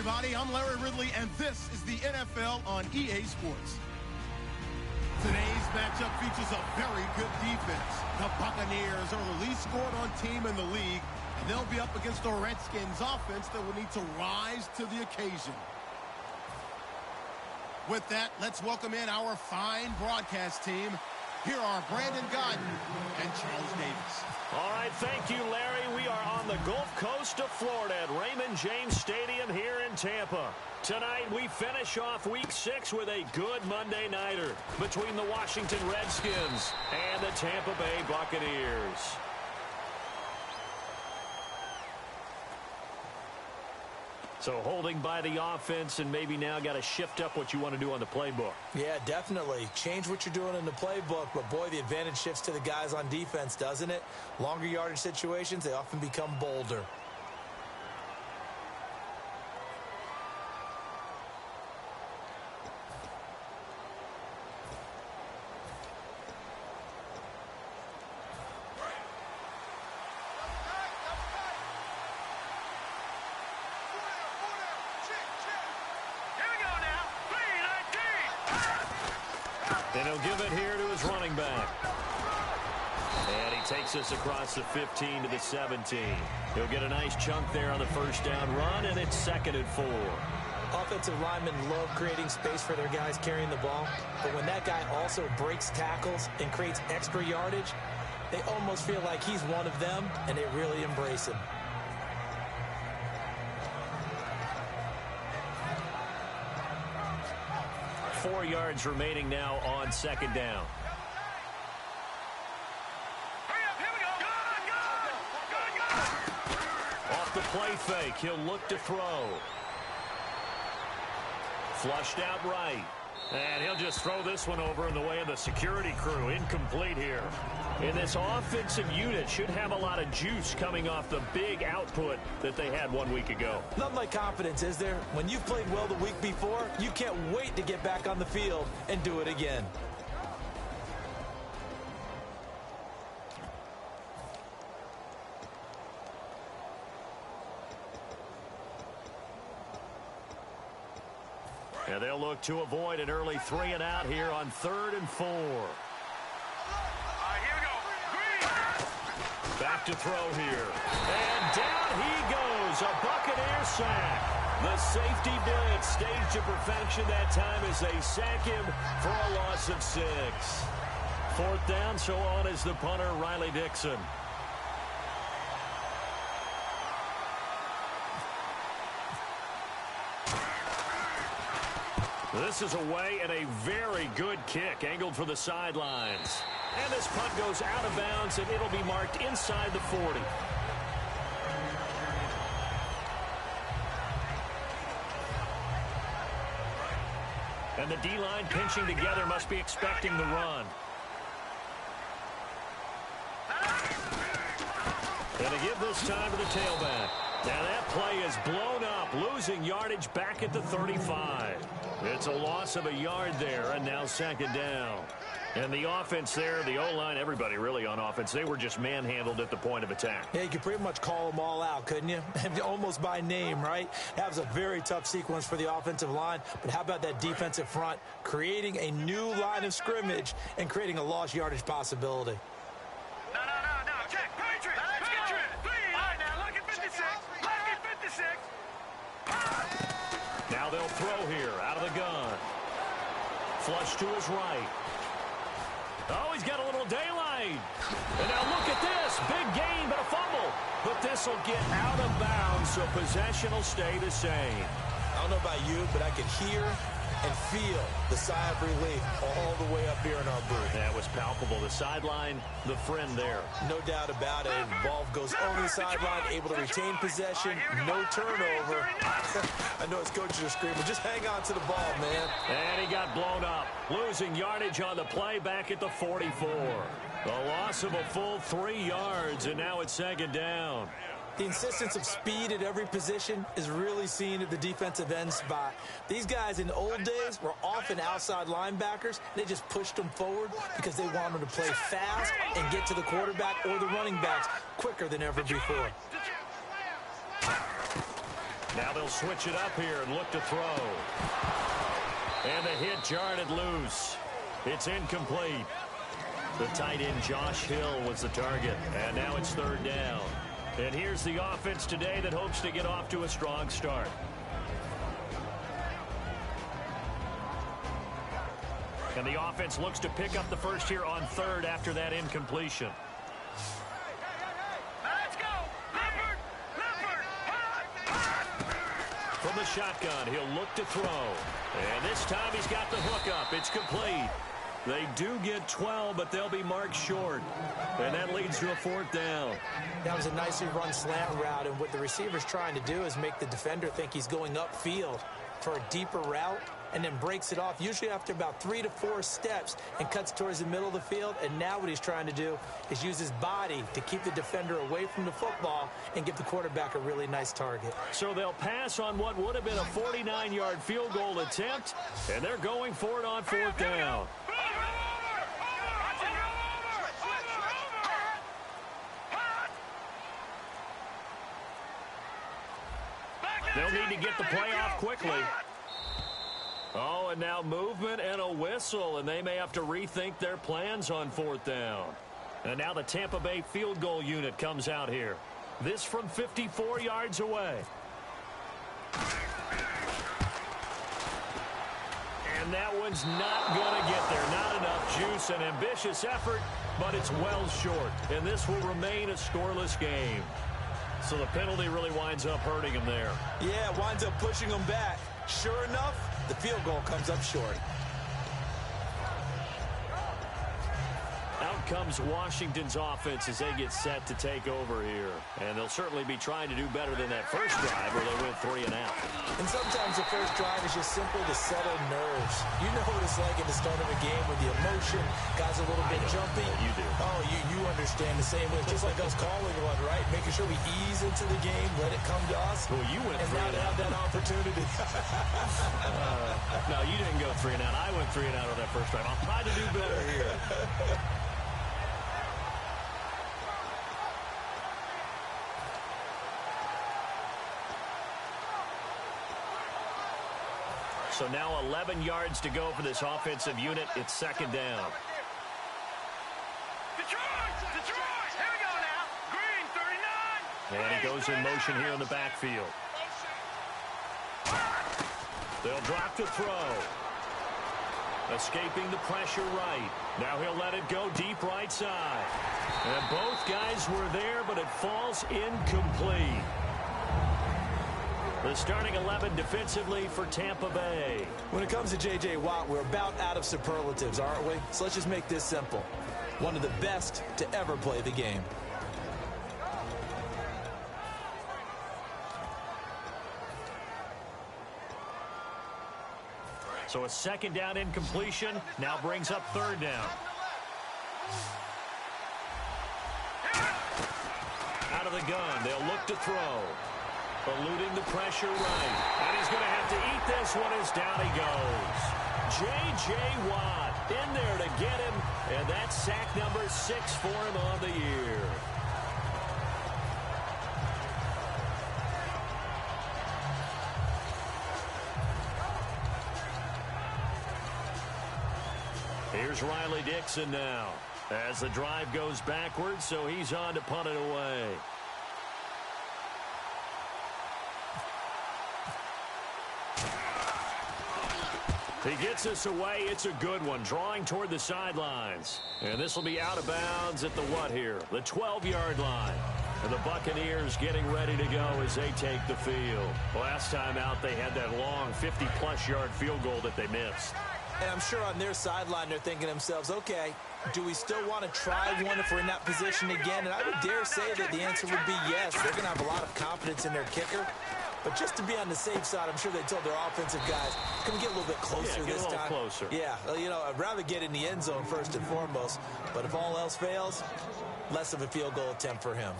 everybody. I'm Larry Ridley, and this is the NFL on EA Sports. Today's matchup features a very good defense. The Buccaneers are the least scored-on team in the league, and they'll be up against the Redskins offense that will need to rise to the occasion. With that, let's welcome in our fine broadcast team. Here are Brandon Gaudin and Charles Davis. All right, thank you, Larry. We are on the Gulf Coast of Florida at Raymond James Stadium here in Tampa. Tonight, we finish off Week 6 with a good Monday nighter between the Washington Redskins and the Tampa Bay Buccaneers. So holding by the offense, and maybe now got to shift up what you want to do on the playbook. Yeah, definitely. Change what you're doing in the playbook, but boy, the advantage shifts to the guys on defense, doesn't it? Longer yardage situations, they often become bolder. And he'll give it here to his running back. And he takes us across the 15 to the 17. He'll get a nice chunk there on the first down run, and it's 2nd and 4. Offensive linemen love creating space for their guys carrying the ball, but when that guy also breaks tackles and creates extra yardage, they almost feel like he's one of them, and they really embrace him. Four yards remaining now on 2nd down. Off the play fake, he'll look to throw. Flushed out right. And he'll just throw this one over in the way of the security crew. Incomplete here. And this offensive unit should have a lot of juice coming off the big output that they had 1 week ago. Nothing like confidence, is there? When you've played well the week before, you can't wait to get back on the field and do it again. And they'll look to avoid an early 3 and out here on 3rd and 4. Back to throw here. And down he goes. A Buccaneer sack. The safety blitz staged to perfection that time as they sack him for a loss of 6. 4th down, so on is the punter, Riley Dixon. This is away and a very good kick angled for the sidelines. And this punt goes out of bounds, and it'll be marked inside the 40. And the D-line pinching together must be expecting the run. And to give this time to the tailback. Now that play is blown up, losing yardage back at the 35. It's a loss of a yard there, and now 2nd down. And the offense there, the O-line, everybody really on offense, they were just manhandled at the point of attack. Yeah, you could pretty much call them all out, couldn't you? Almost by name, right? That was a very tough sequence for the offensive line. But how about that defensive front creating a new line of scrimmage and creating a lost yardage possibility? Now they'll throw here out of the gun. Flush to his right. Oh, he's got a little daylight. And now look at this. Big gain, but a fumble. But this will get out of bounds, so possession will stay the same. I don't know about you, but I could hear and feel the sigh of relief all the way up here in our booth. That was palpable. The sideline, the friend there. No doubt about it. Ball goes over the sideline, able to retain possession, no turnover. I know his coaches are screaming, just hang on to the ball, man. And he got blown up, losing yardage on the play back at the 44. A loss of a full 3 yards, and now it's 2nd down. The insistence of speed at every position is really seen at the defensive end spot. These guys in the old days were often outside linebackers. They just pushed them forward because they wanted them to play fast and get to the quarterback or the running backs quicker than ever before. Now they'll switch it up here and look to throw. And the hit jarred it loose. It's incomplete. The tight end Josh Hill was the target. And now it's third down. And here's the offense today that hopes to get off to a strong start. And the offense looks to pick up the first here on third after that incompletion. Let's go! Leopard! From the shotgun, he'll look to throw. And this time he's got the hook up. It's complete. They do get 12, but they'll be marked short. And that leads to a fourth down. That was a nicely run slant route, and what the receiver's trying to do is make the defender think he's going upfield for a deeper route, and then breaks it off, usually after about 3 to 4 steps, and cuts towards the middle of the field. And now what he's trying to do is use his body to keep the defender away from the football and give the quarterback a really nice target. So they'll pass on what would have been a 49-yard field goal attempt, and they're going for it on fourth down. They'll need to get the play off quickly. Oh, and now movement and a whistle, and they may have to rethink their plans on fourth down. And now the Tampa Bay field goal unit comes out here. This from 54 yards away. And that one's not going to get there. Not enough juice. An ambitious effort, but it's well short. And this will remain a scoreless game. So the penalty really winds up hurting him there. Yeah, it winds up pushing him back. Sure enough, the field goal comes up short. Out comes Washington's offense as they get set to take over here. And they'll certainly be trying to do better than that first drive where they went 3 and out. And sometimes the first drive is just simply to settle nerves. You know what it's like at the start of a game with the emotion, guys a little bit jumpy. You do. Oh, you understand the same way. Just like us calling one, right? Making sure we ease into the game, let it come to us. Well, you went and 3 now and to out. have that opportunity. No, you didn't go 3 and out. I went 3 and out on that first drive. I'll try to do better here. So now 11 yards to go for this offensive unit. It's second down. Detroit! Here we go now. Green, 39. And he goes in motion here in the backfield. They'll drop to throw. Escaping the pressure right. Now he'll let it go deep right side. And both guys were there, but it falls incomplete. The starting 11 defensively for Tampa Bay. When it comes to J.J. Watt, we're about out of superlatives, aren't we? So let's just make this simple. One of the best to ever play the game. So a second down incompletion now brings up third down. Out of the gun, they'll look to throw. Eluding the pressure right. And he's going to have to eat this one as down he goes. J.J. Watt in there to get him. And that's sack number 6 for him on the year. Here's Riley Dixon now. As the drive goes backwards, so he's on to punt it away. He gets us away. It's a good one. Drawing toward the sidelines. And this will be out of bounds at the what here? The 12-yard line. And the Buccaneers getting ready to go as they take the field. Last time out, they had that long 50-plus yard field goal that they missed. And I'm sure on their sideline they're thinking to themselves, okay, do we still want to try one if we're in that position again? And I would dare say that the answer would be yes. They're going to have a lot of confidence in their kicker. But just to be on the safe side, I'm sure they told their offensive guys, can we get a little bit closer this time? Get a little closer. Yeah, you know, I'd rather get in the end zone first and foremost. But if all else fails, less of a field goal attempt for him.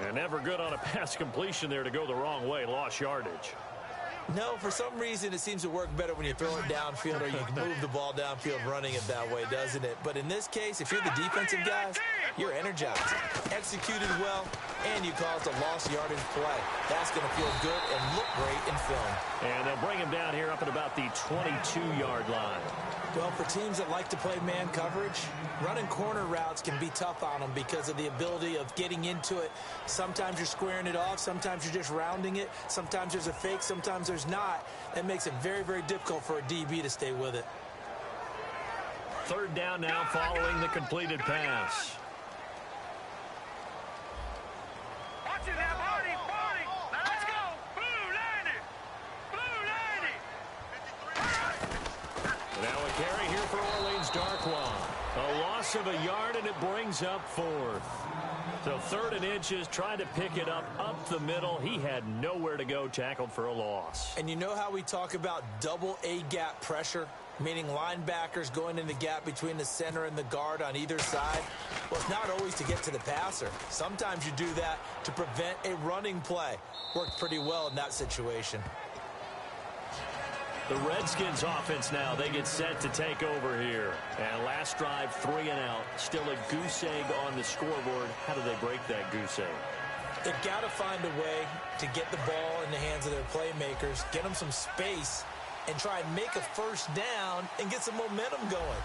And never good on a pass completion there to go the wrong way. Lost yardage. No, for some reason it seems to work better when you throw it downfield or you can move the ball downfield running it that way, doesn't it? But in this case, if you're the defensive guys, you're energized, executed well, and you caused a lost yardage play. That's going to feel good and look great in film. And they'll bring him down here up at about the 22-yard line. Well, for teams that like to play man coverage, running corner routes can be tough on them because of the ability of getting into it. Sometimes you're squaring it off. Sometimes you're just rounding it. Sometimes there's a fake. Sometimes there's not. That makes it very, very difficult for a DB to stay with it. Third down now following the completed pass. Watch it now, Barney. Now let's go. Blue 90. Now a carry here for Orleans Darkwa. A loss of a yard, and it brings up fourth. So 3rd and inches, trying to pick it up the middle. He had nowhere to go, tackled for a loss. And you know how we talk about double A-gap pressure, meaning linebackers going in the gap between the center and the guard on either side? Well, it's not always to get to the passer. Sometimes you do that to prevent a running play. Worked pretty well in that situation. The Redskins offense now, they get set to take over here. And last drive, 3 and out. Still a goose egg on the scoreboard. How do they break that goose egg? They've got to find a way to get the ball in the hands of their playmakers, get them some space, and try and make a first down and get some momentum going.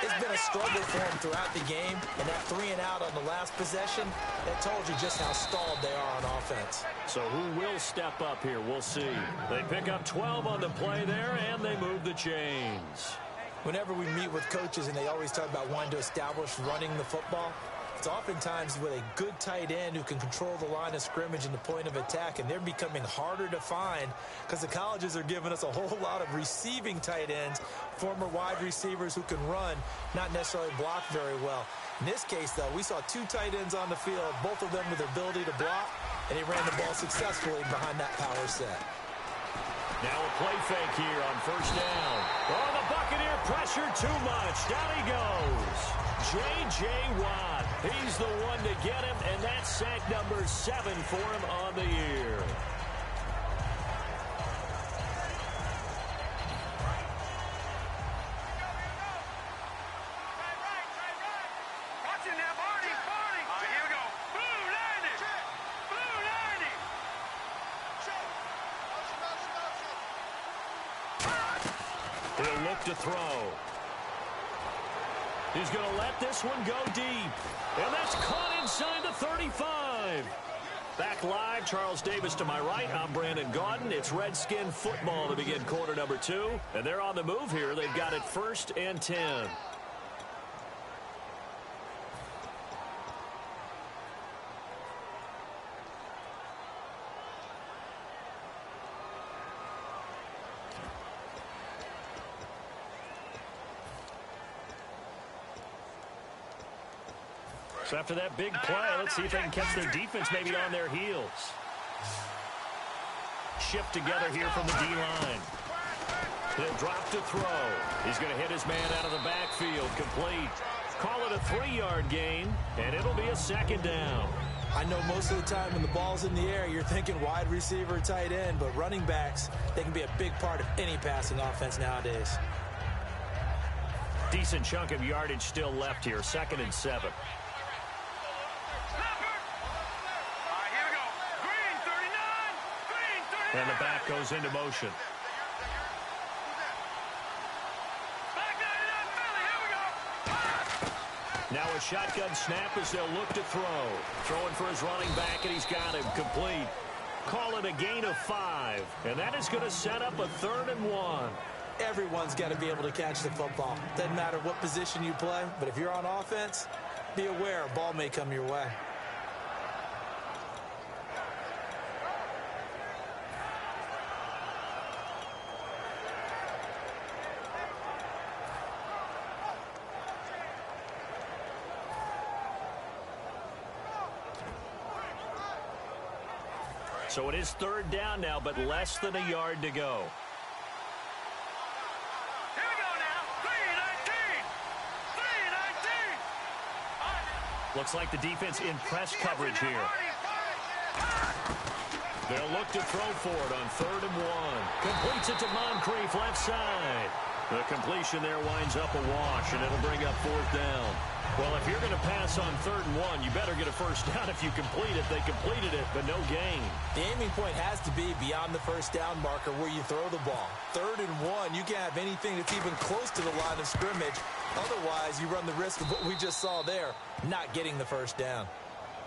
It's been a struggle for them throughout the game, and that 3 and out on the last possession, that told you just how stalled they are on offense. So who will step up here? We'll see. They pick up 12 on the play there, and they move the chains. Whenever we meet with coaches and they always talk about wanting to establish running the football, it's oftentimes with a good tight end who can control the line of scrimmage and the point of attack, and they're becoming harder to find because the colleges are giving us a whole lot of receiving tight ends, former wide receivers who can run, not necessarily block very well. In this case, though, we saw 2 tight ends on the field, both of them with the ability to block, and he ran the ball successfully behind that power set. Now a play fake here on first down. Oh, the Buccaneer pressure too much. Down he goes. J.J. Watt. He's the one to get him, and that's sack number 7 for him on the year. Watch it now, Barney. All right, here we go. Blue 90. Blue 90. He'll look to throw. He's going to let this one go deep. And that's caught inside the 35. Back live, Charles Davis to my right. I'm Brandon Gaudin. It's Redskin football to begin quarter number 2. And they're on the move here. They've got it 1st and 10. So after that big play, let's see if they can catch their defense maybe on their heels. Shift together here from the D-line. He'll drop to throw. He's going to hit his man out of the backfield. Complete. Call it a 3-yard gain, and it'll be a 2nd down. I know most of the time when the ball's in the air, you're thinking wide receiver, tight end, but running backs, they can be a big part of any passing offense nowadays. Decent chunk of yardage still left here. 2nd and 7. And the back goes into motion. Now a shotgun snap as they'll look to throw. Throwing for his running back, and he's got him complete. Call it a gain of 5. And that is going to set up a 3rd and 1. Everyone's got to be able to catch the football. Doesn't matter what position you play, but if you're on offense, be aware a ball may come your way. So it is 3rd down now, but less than a yard to go. Here we go now. 3-19. Looks like the defense in press coverage here. They'll look to throw for it on 3rd and 1. Completes it to Moncrief left side. The completion there winds up a wash, and it'll bring up 4th down. Well, if you're going to pass on 3rd and 1, you better get a first down if you complete it. They completed it, but no gain. The aiming point has to be beyond the first down marker where you throw the ball. 3rd and 1, you can't have anything that's even close to the line of scrimmage. Otherwise, you run the risk of what we just saw there, not getting the first down.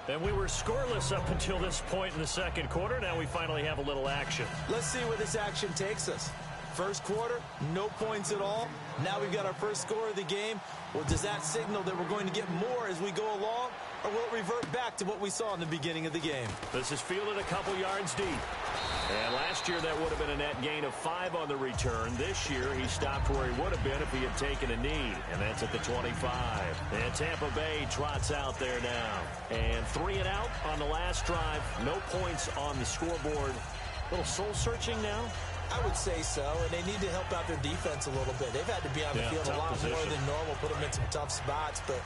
And we were scoreless up until this point in the 2nd quarter. Now we finally have a little action. Let's see where this action takes us. First quarter, no points at all. Now we've got our first score of the game. Well, does that signal that we're going to get more as we go along, or will it revert back to what we saw in the beginning of the game? This is fielded a couple yards deep. And last year that would have been a net gain of 5 on the return. This year he stopped where he would have been if he had taken a knee, and that's at the 25. And Tampa Bay trots out there now. And 3 and out on the last drive. No points on the scoreboard. A little soul-searching now. I would say so, and they need to help out their defense a little bit. They've had to be on the field a lot more than normal, put them in some tough spots. But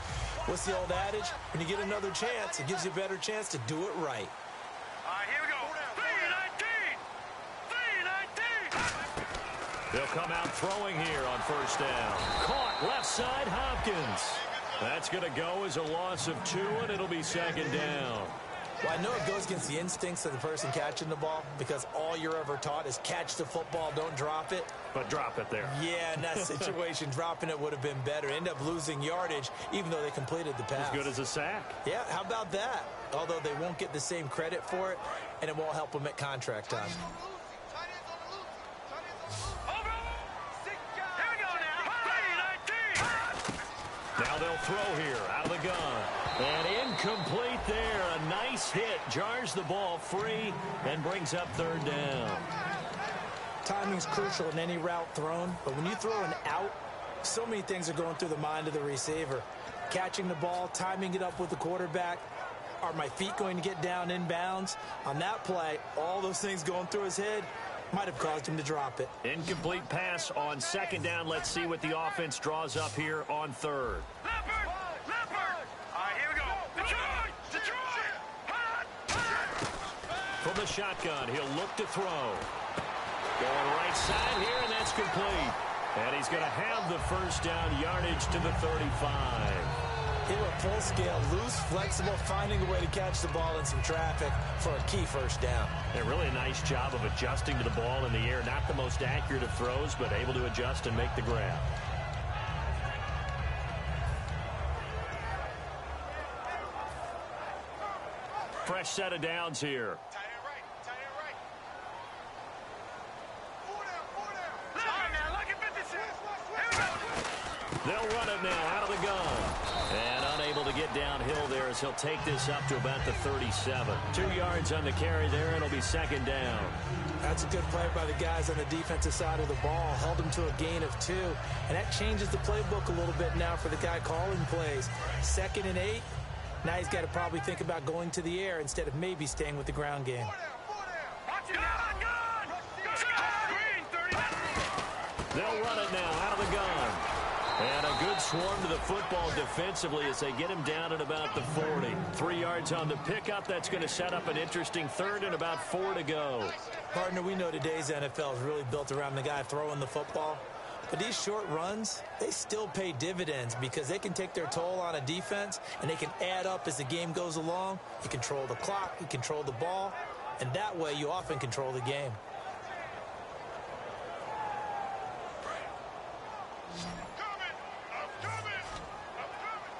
what's the old adage? When you get another chance, it gives you a better chance to do it right. All right, here we go. 3-19. 3-19. They'll come out throwing here on first down. Caught left side, Hopkins. That's going to go as a loss of 2, and it'll be 2nd down. Well, I know it goes against the instincts of the person catching the ball because all you're ever taught is catch the football, don't drop it. But drop it there. Yeah, in that situation, dropping it would have been better. End up losing yardage, even though they completed the pass. As good as a sack. Yeah, how about that? Although they won't get the same credit for it, and it won't help them at contract time. Now they'll throw here out of the gun. And incomplete there. A nice hit. Jars the ball free and brings up 3rd down. Timing's crucial in any route thrown, but when you throw an out, so many things are going through the mind of the receiver. Catching the ball, timing it up with the quarterback. Are my feet going to get down inbounds? On that play, all those things going through his head might have caused him to drop it. Incomplete pass on 2nd down. Let's see what the offense draws up here on 3rd. Leopard! Leopard! All right, here we go. Detroit! Detroit! From the shotgun, he'll look to throw. Going right side here, and that's complete. And he's going to have the first down, yardage to the 35. They were full scale, loose, flexible, finding a way to catch the ball in some traffic for a key first down. Really a nice job of adjusting to the ball in the air. Not the most accurate of throws, but able to adjust and make the grab. Fresh set of downs here. They'll run it now out of the gun. And unable to get downhill there as he'll take this up to about the 37. 2 yards on the carry there, and it'll be 2nd down. That's a good play by the guys on the defensive side of the ball. Held him to a gain of 2. And that changes the playbook a little bit now for the guy calling plays. 2nd and 8. Now he's got to probably think about going to the air instead of maybe staying with the ground game. They'll run it now out of the gun. And a good swarm to the football defensively as they get him down at about the 40. 3 yards on the pickup. That's going to set up an interesting 3rd and about 4 to go. Partner, we know today's NFL is really built around the guy throwing the football. But these short runs, they still pay dividends because they can take their toll on a defense and they can add up as the game goes along. You control the clock, you control the ball, and that way you often control the game.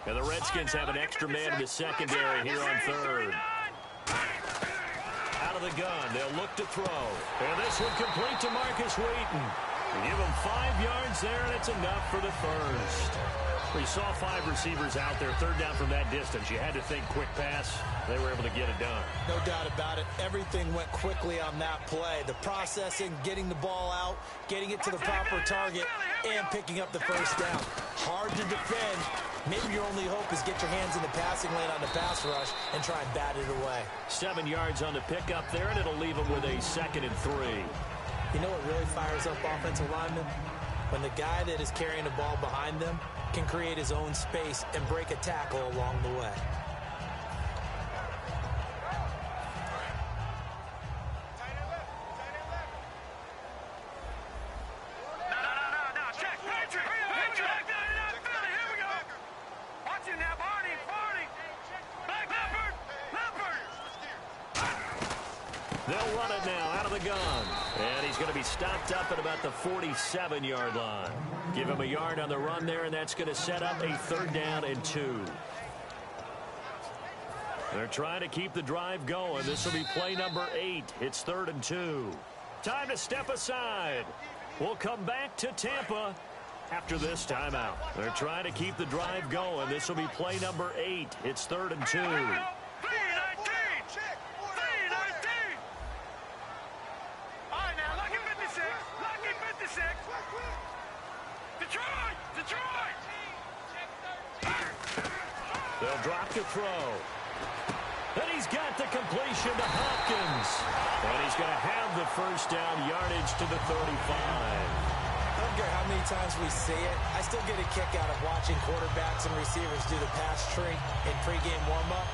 And the Redskins have an extra man in the secondary here on 3rd. Out of the gun, they'll look to throw. And this one complete to Marcus Wheaton. Give him 5 yards there, and it's enough for the first. We saw 5 receivers out there, 3rd down from that distance. You had to think quick pass. They were able to get it done. No doubt about it. Everything went quickly on that play. The processing, getting the ball out, getting it to the proper target, and picking up the first down. Hard to defend. Maybe your only hope is get your hands in the passing lane on the pass rush and try and bat it away. 7 yards on the pickup there, and it'll leave them with a 2nd and 3. You know what really fires up offensive linemen? When the guy that is carrying the ball behind them can create his own space and break a tackle along the way. No, check. run it now out of the gun. And he's going to be stopped up at about the 47-yard line. Give him a yard on the run there, and that's going to set up a 3rd down and 2. They're trying to keep the drive going. This will be play number 8. It's 3rd and 2. Time to step aside. We'll come back to Tampa after this timeout. They're trying to keep the drive going. This will be play number 8. It's 3rd and 2. They'll drop to throw. And he's got the completion to Hopkins. And he's going to have the 1st down, yardage to the 35. I don't care how many times we see it. I still get a kick out of watching quarterbacks and receivers do the pass tree in pregame warm-up.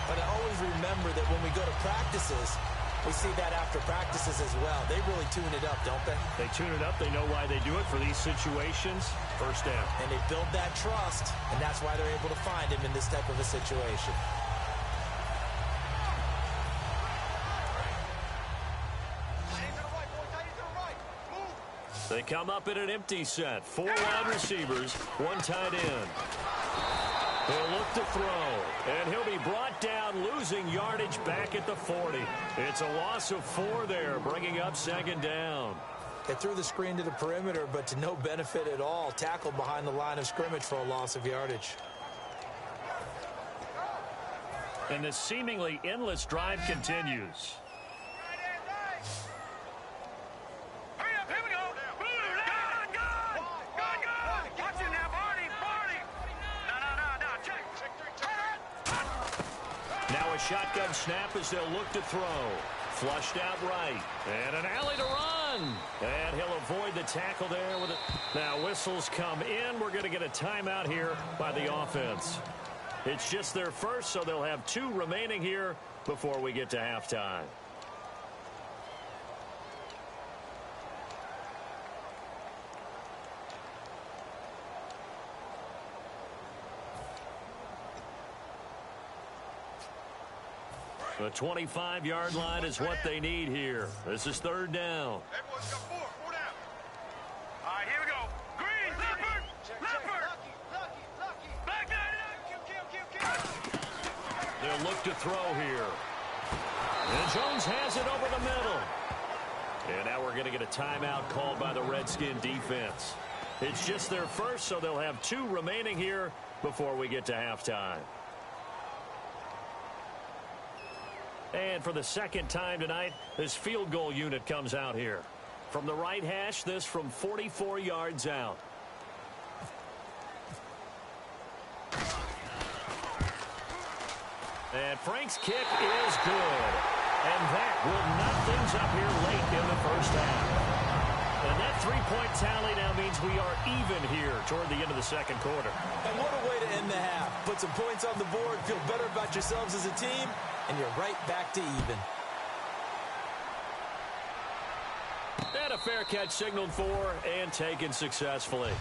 But I always remember that when we go to practices, we see that after practices as well. They really tune it up, don't they? They tune it up. They know why they do it for these situations. 1st down. And they build that trust, and that's why they're able to find him in this type of a situation. They come up in an empty set. 4 wide receivers, 1 tight end. He'll look to throw, and he'll be brought down, losing yardage back at the 40. It's a loss of 4 there, bringing up 2nd down. They threw the screen to the perimeter, but to no benefit at all. Tackled behind the line of scrimmage for a loss of yardage. And this seemingly endless drive continues. Shotgun snap as they'll look to throw. Flushed out right. And an alley to run. And he'll avoid the tackle there with it. Now whistles come in. We're going to get a timeout here by the offense. It's just their first, so they'll have 2 remaining here before we get to halftime. The 25-yard line is what they need here. This is 3rd down. Everyone's got 4 down. All right, here we go. Green, Leopard. They'll look to throw here. And Jones has it over the middle. And now we're going to get a timeout called by the Redskin defense. It's just their first, so they'll have 2 remaining here before we get to halftime. And for the 2nd time tonight, this field goal unit comes out here. From the right hash, this from 44 yards out. And Frank's kick is good. And that will knock things up here late in the 1st half. And that 3-point tally now means we are even here toward the end of the 2nd quarter. And what a way to end the half. Put some points on the board, feel better about yourselves as a team, and you're right back to even. And a fair catch signaled for and taken successfully.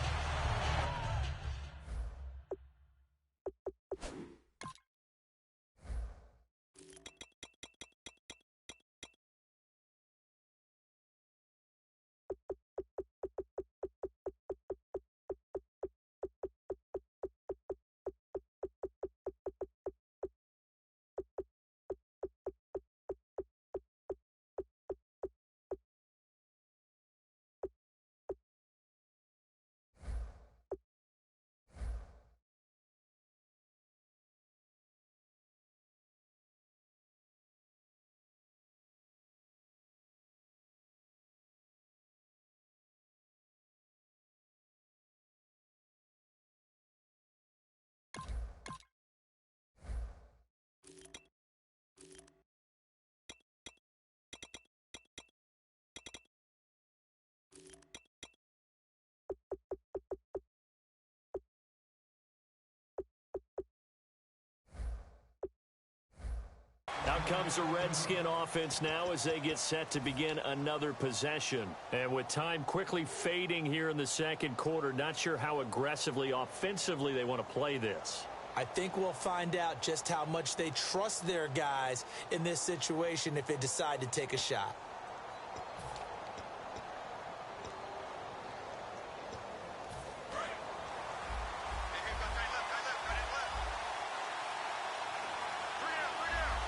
Out comes the Redskin offense now as they get set to begin another possession. And with time quickly fading here in the 2nd quarter, not sure how aggressively, offensively they want to play this. I think we'll find out just how much they trust their guys in this situation if they decide to take a shot.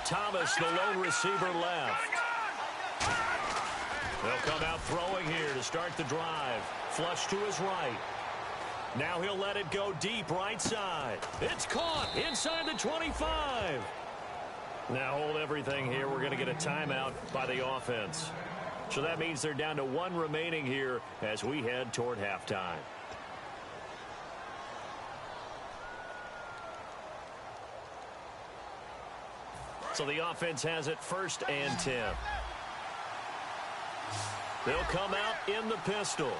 Thomas, the lone receiver, left. They'll come out throwing here to start the drive. Flush to his right. Now he'll let it go deep right side. It's caught inside the 25. Now hold everything here. We're going to get a timeout by the offense. So that means they're down to one remaining here as we head toward halftime. So the offense has it 1st and 10. They'll come out in the pistol.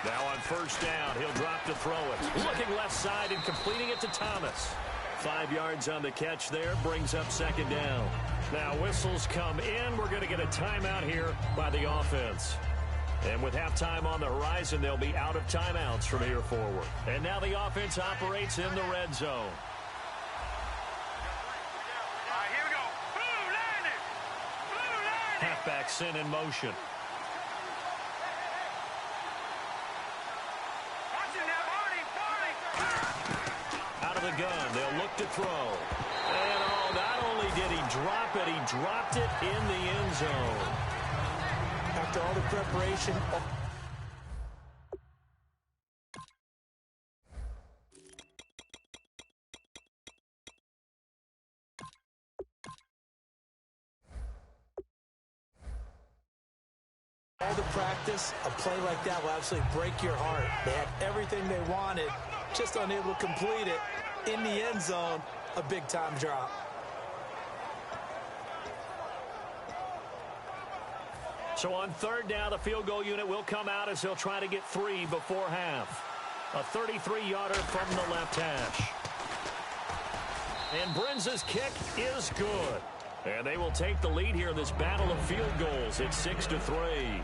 Now on 1st down, he'll drop to throw it. Looking left side and completing it to Thomas. 5 yards on the catch there, brings up 2nd down. Now whistles come in. We're going to get a timeout here by the offense. And with halftime on the horizon, they'll be out of timeouts from here forward. And now the offense operates in the red zone. Halfback sent in motion. Out of the gun, they'll look to throw. And not only did he drop it, he dropped it in the end zone. After all the preparation. All the practice, a play like that will absolutely break your heart. They had everything they wanted, just unable to complete it. In the end zone, a big-time drop. So on 3rd down, the field goal unit will come out as they'll try to get 3 before half. A 33-yarder from the left hash. And Brenza's kick is good. And they will take the lead here in this battle of field goals. It's 6-3.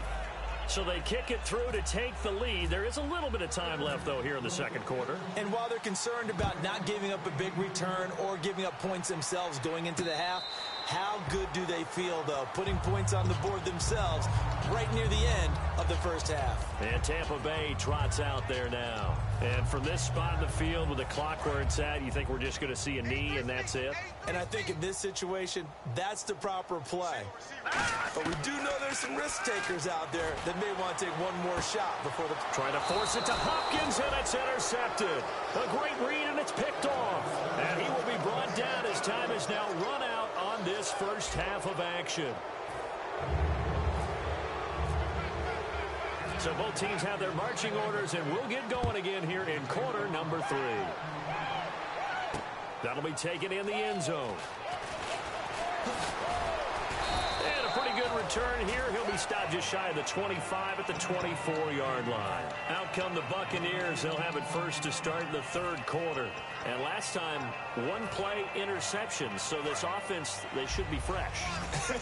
So they kick it through to take the lead. There is a little bit of time left, though, here in the 2nd quarter. And while they're concerned about not giving up a big return or giving up points themselves going into the half, how good do they feel, though, putting points on the board themselves right near the end of the 1st half? And Tampa Bay trots out there now. And from this spot in the field with the clock where it's at, you think we're just going to see a knee and that's it? And I think in this situation, that's the proper play. But we do know there's some risk takers out there that may want to take one more shot before the... Trying to force it to Hopkins, and it's intercepted. A great read, and it's picked off. And he will be brought down as time is now run out on this 1st half of action. So both teams have their marching orders, and we'll get going again here in quarter number 3. That'll be taken in the end zone. And a pretty good return here. He'll be stopped just shy of the 25 at the 24-yard line. Out come the Buccaneers. They'll have it first to start in the 3rd quarter. And last time, 1-play interception. So this offense, they should be fresh.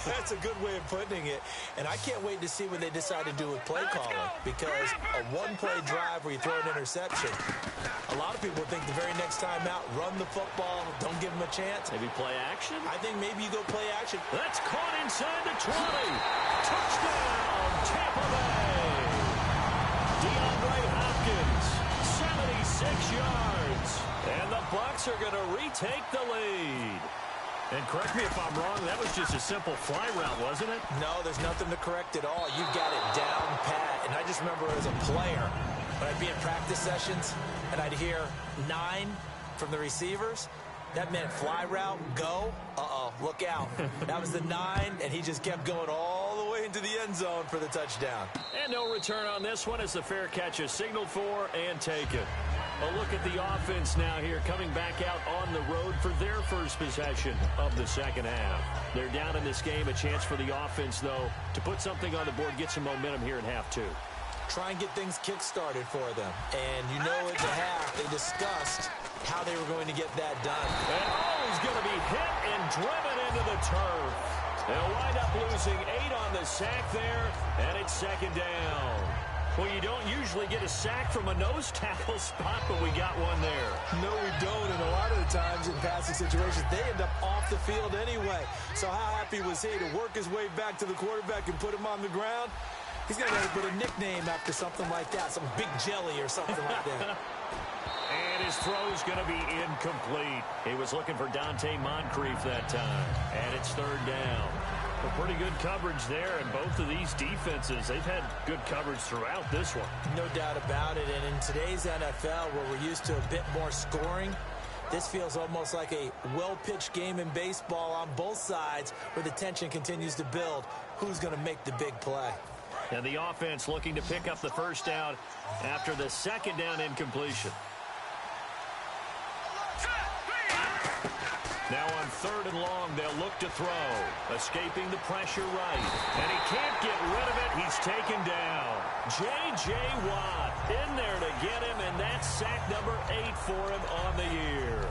That's a good way of putting it. And I can't wait to see what they decide to do with play calling. Because a 1-play drive where you throw an interception, a lot of people think the very next time out, run the football, don't give them a chance. Maybe play action? I think maybe you go play action. That's caught inside the 20. Touchdown, Tampa Bay. DeAndre Hopkins, 76 yards. And the Bucs are going to retake the lead. And correct me if I'm wrong, that was just a simple fly route, wasn't it? No, there's nothing to correct at all. You've got it down pat. And I just remember as a player, when I'd be in practice sessions and I'd hear 9 from the receivers, that meant fly route, go, look out. That was the 9, and he just kept going all the way into the end zone for the touchdown. And no return on this one as the fair catch is signaled for and taken. A look at the offense now here, coming back out on the road for their first possession of the 2nd half. They're down in this game. A chance for the offense, though, to put something on the board, get some momentum here in half 2. Try and get things kick-started for them. And you know at the half, they discussed how they were going to get that done. And he's going to be hit and driven into the turf. They'll wind up losing 8 on the sack there, and it's 2nd down. Well, you don't usually get a sack from a nose tackle spot, but we got one there. No, we don't, and a lot of the times in passing situations, they end up off the field anyway. So how happy was he to work his way back to the quarterback and put him on the ground? He's going to have to put a nickname after something like that, some Big Jelly or something like that. And his throw's going to be incomplete. He was looking for Dante Moncrief that time. And it's third down. Well, pretty good coverage there, and both of these defenses, they've had good coverage throughout this one. No doubt about it, and in today's NFL, where we're used to a bit more scoring, this feels almost like a well-pitched game in baseball on both sides where the tension continues to build. Who's going to make the big play? And the offense looking to pick up the first down after the second down incompletion. Now on third and long, they'll look to throw. Escaping the pressure right. And he can't get rid of it. He's taken down. J.J. Watt in there to get him, and that's sack number 8 for him on the year.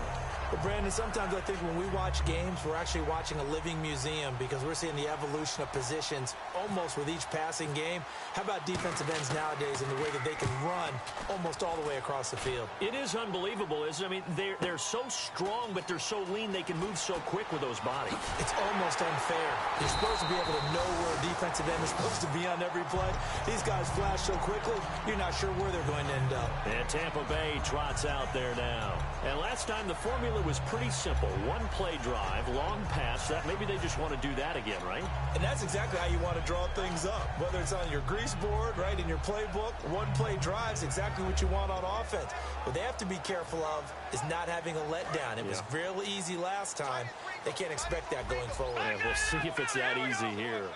But, Brandon, sometimes I think when we watch games, we're actually watching a living museum because we're seeing the evolution of positions almost with each passing game. How about defensive ends nowadays and the way that they can run almost all the way across the field? It is unbelievable, isn't it? I mean, they're so strong, but they're so lean they can move so quick with those bodies. It's almost unfair. You're supposed to be able to know where a defensive end is supposed to be on every play. These guys flash so quickly, you're not sure where they're going to end up. And Tampa Bay trots out there now. And last time the formula was pretty simple. One play drive, long pass. That maybe they just want to do that again, right? And that's exactly how you want to draw things up. Whether it's on your grease board, right, in your playbook, one play drive is exactly what you want on offense. What they have to be careful of is not having a letdown. It was real easy last time. They can't expect that going forward. Yeah, we'll see if it's that easy here.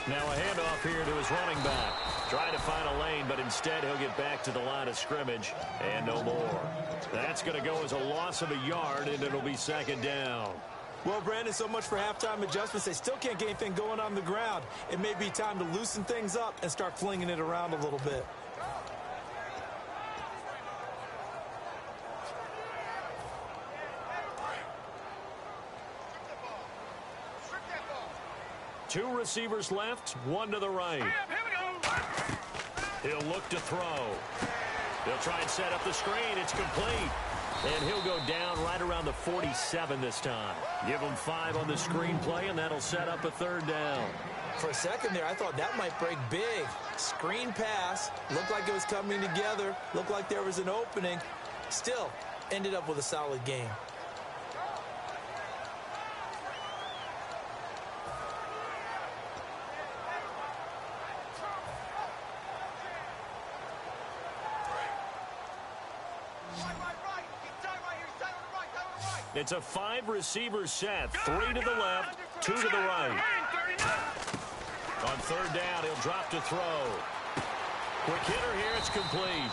Now a handoff here to his running back. Trying to find a lane, but instead he'll get back to the line of scrimmage and no more. That's going to go as a loss of a yard, and it'll be second down. Well, Brandon, so much for halftime adjustments. They still can't get anything going on the ground. It may be time to loosen things up and start flinging it around a little bit. Two receivers left, one to the right. He'll look to throw. He'll try and set up the screen. It's complete. And he'll go down right around the 47 this time. Give him 5 on the screenplay, and that'll set up a third down. For a second there, I thought that might break big. Screen pass. Looked like it was coming together. Looked like there was an opening. Still, ended up with a solid game. It's a 5-receiver set. 3 to the left, 2 to the right. On third down, he'll drop to throw. Quick hitter here, it's complete.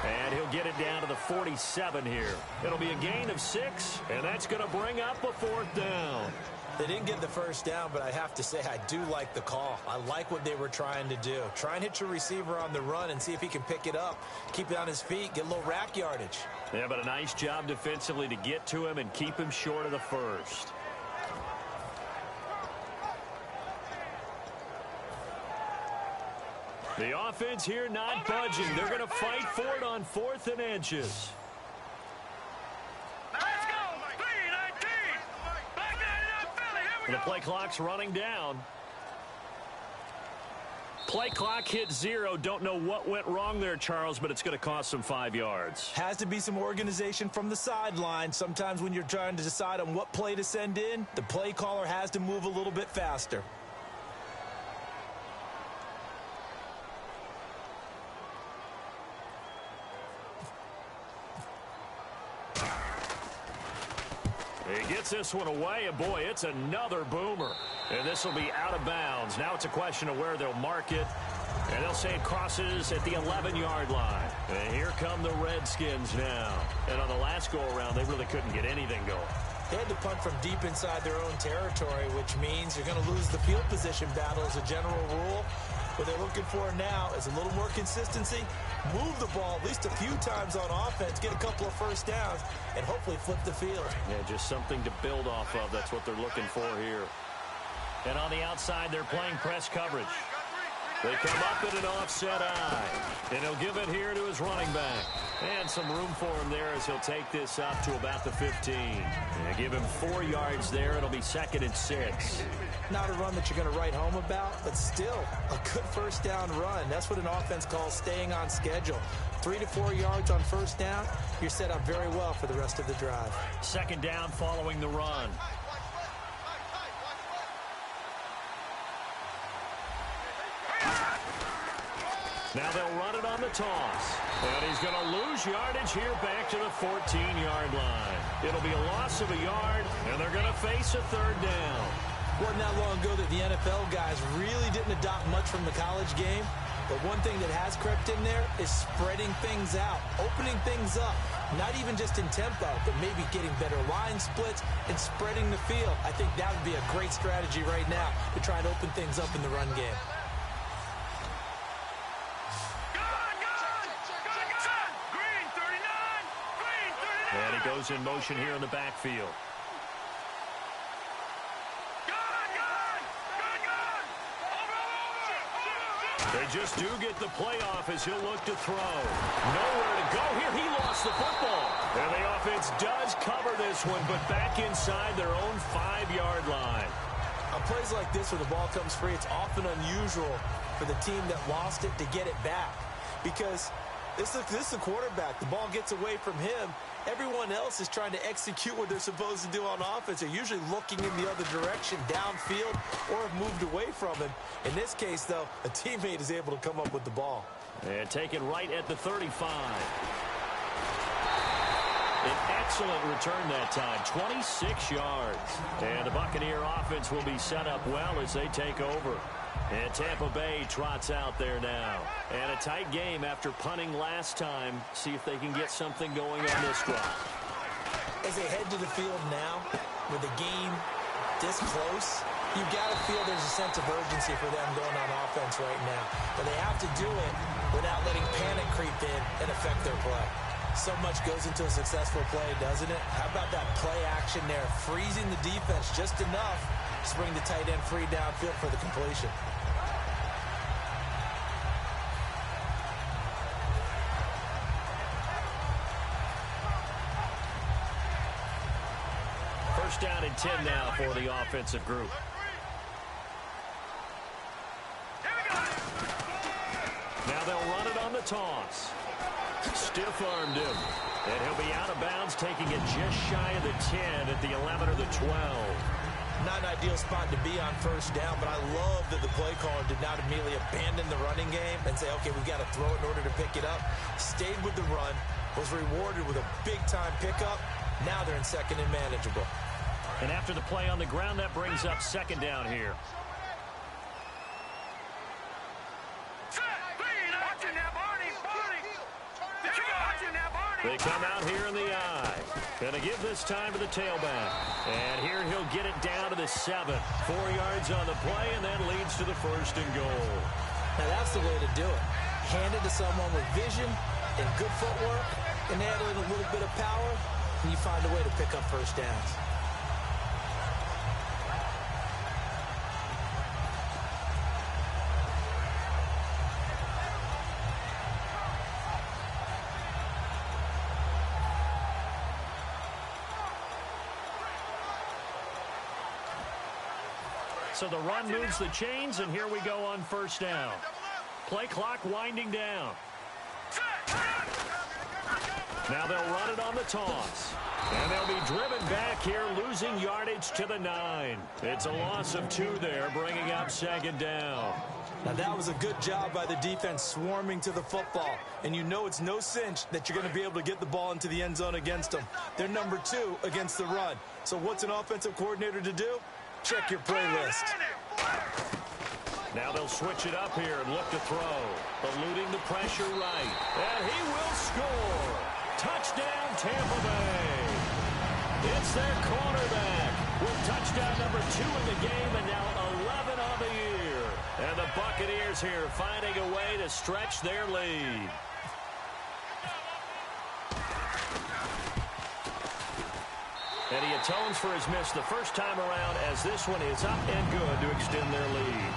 And he'll get it down to the 47 here. It'll be a gain of 6, and that's going to bring up a fourth down. They didn't get the first down, but I have to say I do like the call. I like what they were trying to do. Try and hit your receiver on the run and see if he can pick it up, keep it on his feet, get a little rack yardage. Yeah, but a nice job defensively to get to him and keep him short of the first. The offense here not budging. They're going to fight for it on 4th and inches. The play clock's running down. Play clock hit 0. Don't know what went wrong there, Charles, but it's going to cost them 5 yards. Has to be some organization from the sideline. Sometimes when you're trying to decide on what play to send in, the play caller has to move a little bit faster. He gets this one away, and boy, it's another boomer. And this will be out of bounds. Now it's a question of where they'll mark it. And they'll say it crosses at the 11-yard line. And here come the Redskins now. And on the last go-around, they really couldn't get anything going. They had to punt from deep inside their own territory, which means you're going to lose the field position battle as a general rule. What they're looking for now is a little more consistency, move the ball at least a few times on offense, get a couple of first downs, and hopefully flip the field. Yeah, just something to build off of. That's what they're looking for here. And on the outside, they're playing press coverage. They come up in an offset eye. And he'll give it here to his running back. And some room for him there as he'll take this up to about the 15. And give him 4 yards there. It'll be 2nd and 6. Not a run that you're going to write home about, but still a good first down run. That's what an offense calls staying on schedule. 3 to 4 yards on first down, you're set up very well for the rest of the drive. 2nd down following the run. Now they'll run it on the toss. And he's going to lose yardage here back to the 14-yard line. It'll be a loss of a yard, and they're going to face a 3rd down. Wasn't that long ago that the NFL guys really didn't adopt much from the college game. But one thing that has crept in there is spreading things out, opening things up. Not even just in tempo, but maybe getting better line splits and spreading the field. I think that would be a great strategy right now to try and open things up in the run game. And he goes in motion here in the backfield. They just do get the playoff as he'll look to throw. Nowhere to go here. He lost the football. And the offense does cover this one, but back inside their own 5-yard line. On plays like this where the ball comes free, it's often unusual for the team that lost it to get it back. Because this is the quarterback. The ball gets away from him. Everyone else is trying to execute what they're supposed to do on offense. They're usually looking in the other direction, downfield, or have moved away from him. In this case, though, a teammate is able to come up with the ball. And taken right at the 35. An excellent return that time, 26 yards. And the Buccaneer offense will be set up well as they take over. And Tampa Bay trots out there now. And a tight game after punting last time. See if they can get something going on this drive. As they head to the field now, with the game this close, you've got to feel there's a sense of urgency for them going on offense right now. But they have to do it without letting panic creep in and affect their play. So much goes into a successful play, doesn't it? How about that play action there, freezing the defense just enough to bring the tight end free downfield for the completion. First down and 10 now for the offensive group. Now they'll run it on the toss. Stiff-armed him. And he'll be out of bounds, taking it just shy of the 10 at the 11 or the 12. Not an ideal spot to be on first down, but I love that the play caller did not immediately abandon the running game and say, okay, we've got to throw it in order to pick it up. Stayed with the run, was rewarded with a big-time pickup. Now they're in second and manageable. And after the play on the ground, that brings up 2nd down here. They come out here in the eye. Going to give this time to the tailback. And here he'll get it down to the 7. 4 yards on the play, and that leads to the 1st and goal. Now that's the way to do it. Hand it to someone with vision and good footwork, and add in a little bit of power, and you find a way to pick up first downs. So the run moves the chains, and here we go on first down. Play clock winding down. Now they'll run it on the toss. And they'll be driven back here, losing yardage to the 9. It's a loss of 2 there, bringing up 2nd down. Now that was a good job by the defense swarming to the football. And you know it's no cinch that you're going to be able to get the ball into the end zone against them. They're number 2 against the run. So what's an offensive coordinator to do? Check your play list. Now they'll switch it up here and look to throw. Eluding the pressure right. And he will score. Touchdown, Tampa Bay. It's their cornerback with touchdown number 2 in the game and now 11 on the year. And the Buccaneers here finding a way to stretch their lead. And he atones for his miss the first time around as this one is up and good to extend their lead.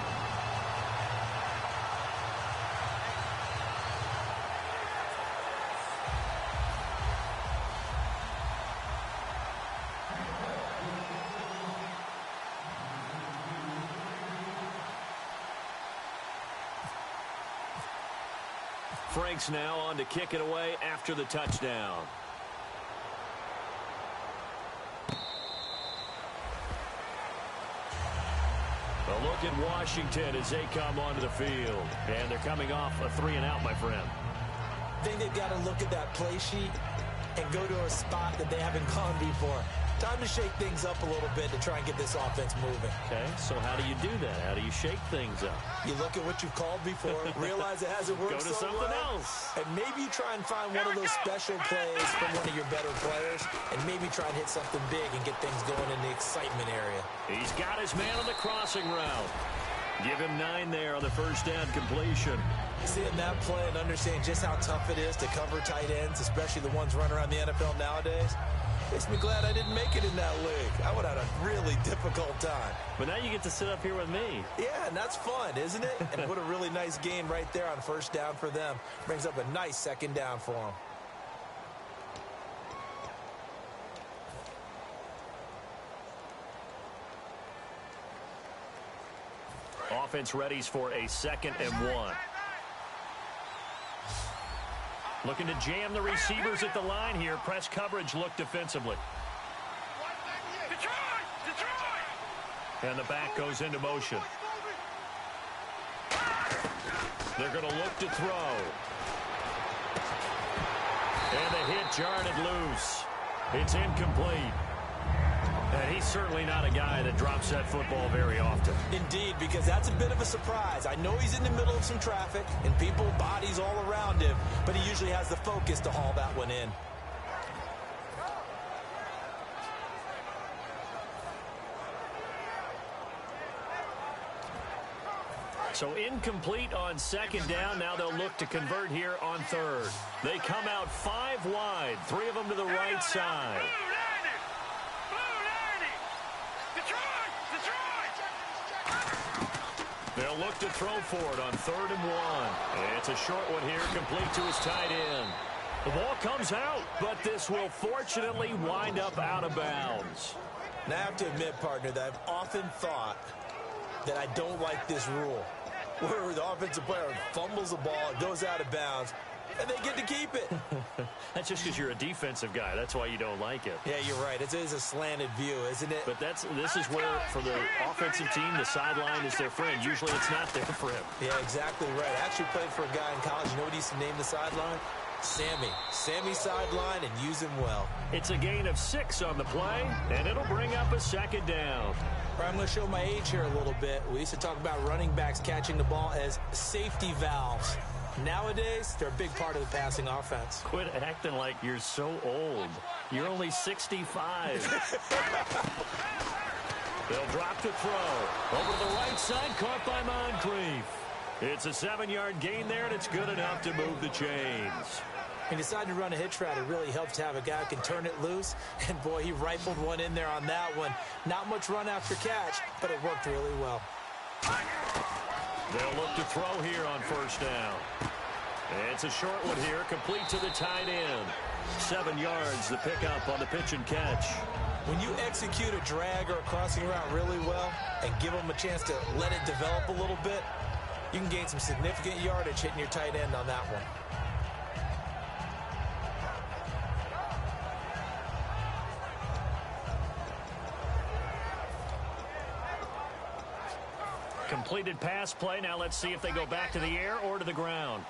Franks now on to kick it away after the touchdown. A look at Washington as they come onto the field. And they're coming off a 3-and-out, my friend. I think they've got to look at that play sheet and go to a spot that they haven't gone before. Time to shake things up a little bit to try and get this offense moving. Okay, so how do you do that? How do you shake things up? You look at what you've called before, realize it hasn't worked Go to so something well, else. and maybe you try and find one of those special plays from one of your better players, and maybe try and hit something big and get things going in the excitement area. He's got his man on the crossing route. Give him 9 there on the first down completion. Seeing that play and understanding just how tough it is to cover tight ends, especially the ones running around the NFL nowadays, makes me glad I didn't make it in that league. I would have had a really difficult time. But now you get to sit up here with me. Yeah, and that's fun, isn't it? And what a really nice gain right there on first down for them. Brings up a nice second down for them. Offense readies for a 2nd and 1. Looking to jam the receivers at the line here. Press coverage look defensively. And the back goes into motion. They're going to look to throw. And the hit jarred it loose. It's incomplete. And he's certainly not a guy that drops that football very often. Indeed, because that's a bit of a surprise. I know he's in the middle of some traffic and people, bodies all around him, but he usually has the focus to haul that one in. So incomplete on 2nd down. Now they'll look to convert here on 3rd. They come out 5 wide, 3 of them to the right side. They'll look to throw for it on 3rd and 1. It's a short one here, complete to his tight end. The ball comes out, but this will fortunately wind up out of bounds. Now I have to admit, partner, that I've often thought that I don't like this rule, where the offensive player fumbles the ball, it goes out of bounds, and they get to keep it. That's just because you're a defensive guy. That's why you don't like it. Yeah, you're right. It is a slanted view, isn't it? But this is where, for the offensive team, the sideline is their friend. Usually it's not there for him. Yeah, exactly right. I actually played for a guy in college. You know what he used to name the sideline? Sammy. Sammy sideline, and use him well. It's a gain of 6 on the play, and it'll bring up a 2nd down. I'm going to show my age here a little bit. We used to talk about running backs catching the ball as safety valves. Nowadays, they're a big part of the passing offense. Quit acting like you're so old. You're only 65. They'll drop to throw. Over to the right side, caught by Moncrief. It's a 7-yard gain there, and it's good enough to move the chains. He decided to run a hitch route. It really helps to have a guy who can turn it loose. And, boy, he rifled one in there on that one. Not much run after catch, but it worked really well. They'll look to throw here on 1st down. It's a short one here, complete to the tight end. 7 yards, the pickup on the pitch and catch. When you execute a drag or a crossing route really well and give them a chance to let it develop a little bit, you can gain some significant yardage hitting your tight end on that one. Completed pass play. Now let's see if they go back to the air or to the ground.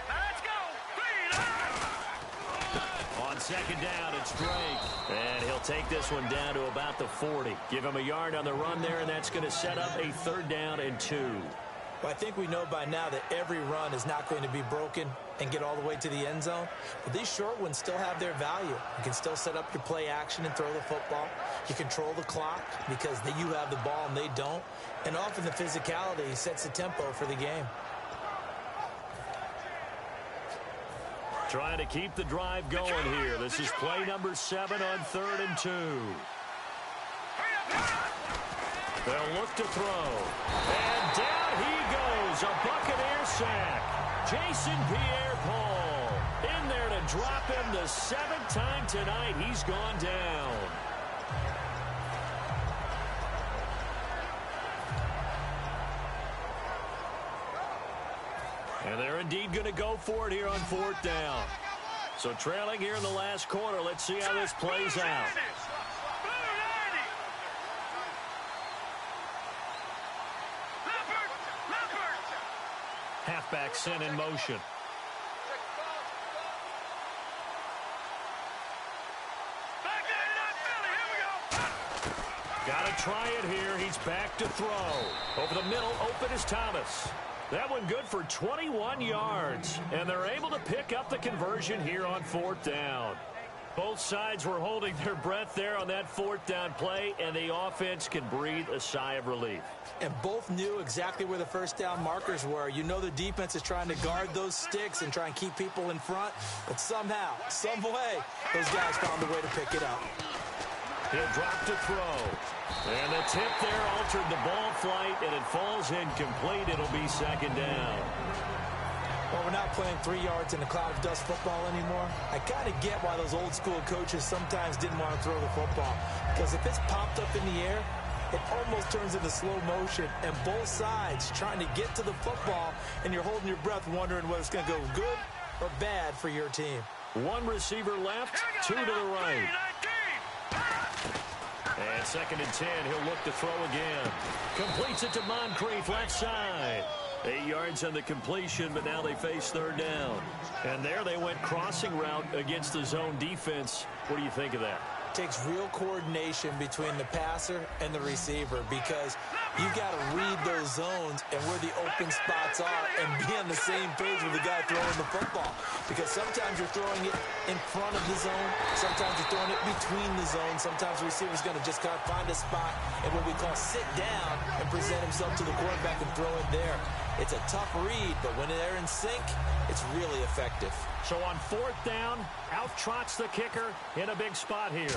Let's go. On 2nd down, it's Drake. And he'll take this one down to about the 40. Give him a yard on the run there, and that's going to set up a 3rd down and 2. Well, I think we know by now that every run is not going to be broken and get all the way to the end zone. But these short ones still have their value. You can still set up your play action and throw the football. You control the clock because you have the ball and they don't. And often the physicality sets the tempo for the game. Trying to keep the drive going here. This is play number 7 on 3rd and 2. They'll look to throw. And down he goes. A Buccaneer sack. Jason Pierre-Paul in there to drop him the 7th time tonight. He's gone down. And they're indeed going to go for it here on 4th down. So trailing here in the last quarter. Let's see how this plays out. Halfback sent in motion. Got to try it here. He's back to throw. Over the middle, open is Thomas. That one good for 21 yards. And they're able to pick up the conversion here on 4th down. Both sides were holding their breath there on that 4th down play, and the offense can breathe a sigh of relief. And both knew exactly where the first down markers were. You know the defense is trying to guard those sticks and try and keep people in front. But somehow, some way, those guys found a way to pick it up. He'll drop to throw. And the tip there altered the ball flight, and it falls incomplete. It'll be 2nd down. Well, we're not playing 3 yards in a cloud of dust football anymore. I kind of get why those old school coaches sometimes didn't want to throw the football. Because if it's popped up in the air, it almost turns into slow motion. And both sides trying to get to the football, and you're holding your breath wondering whether it's going to go good or bad for your team. One receiver left, 2 to the right. And 2nd and 10, he'll look to throw again. Completes it to Moncrief, left side. 8 yards on the completion, but now they face 3rd down. And there they went crossing route against the zone defense. What do you think of that? Takes real coordination between the passer and the receiver, because you got to read those zones and where the open spots are and be on the same page with the guy throwing the football. Because sometimes you're throwing it in front of the zone. Sometimes you're throwing it between the zones. Sometimes the receiver's going to just kind of find a spot and what we call sit down and present himself to the quarterback and throw it there. It's a tough read, but when they're in sync, it's really effective. So on 4th down, out trots the kicker in a big spot here.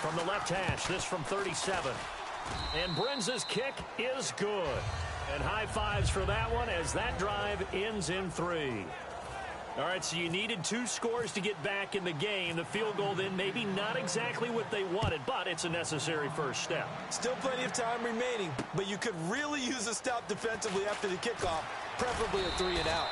From the left hash, this from 37. And Brenza's kick is good. And high fives for that one as that drive ends in 3. All right, so you needed 2 scores to get back in the game. The field goal then maybe not exactly what they wanted, but it's a necessary first step. Still plenty of time remaining, but you could really use a stop defensively after the kickoff, preferably a 3 and out.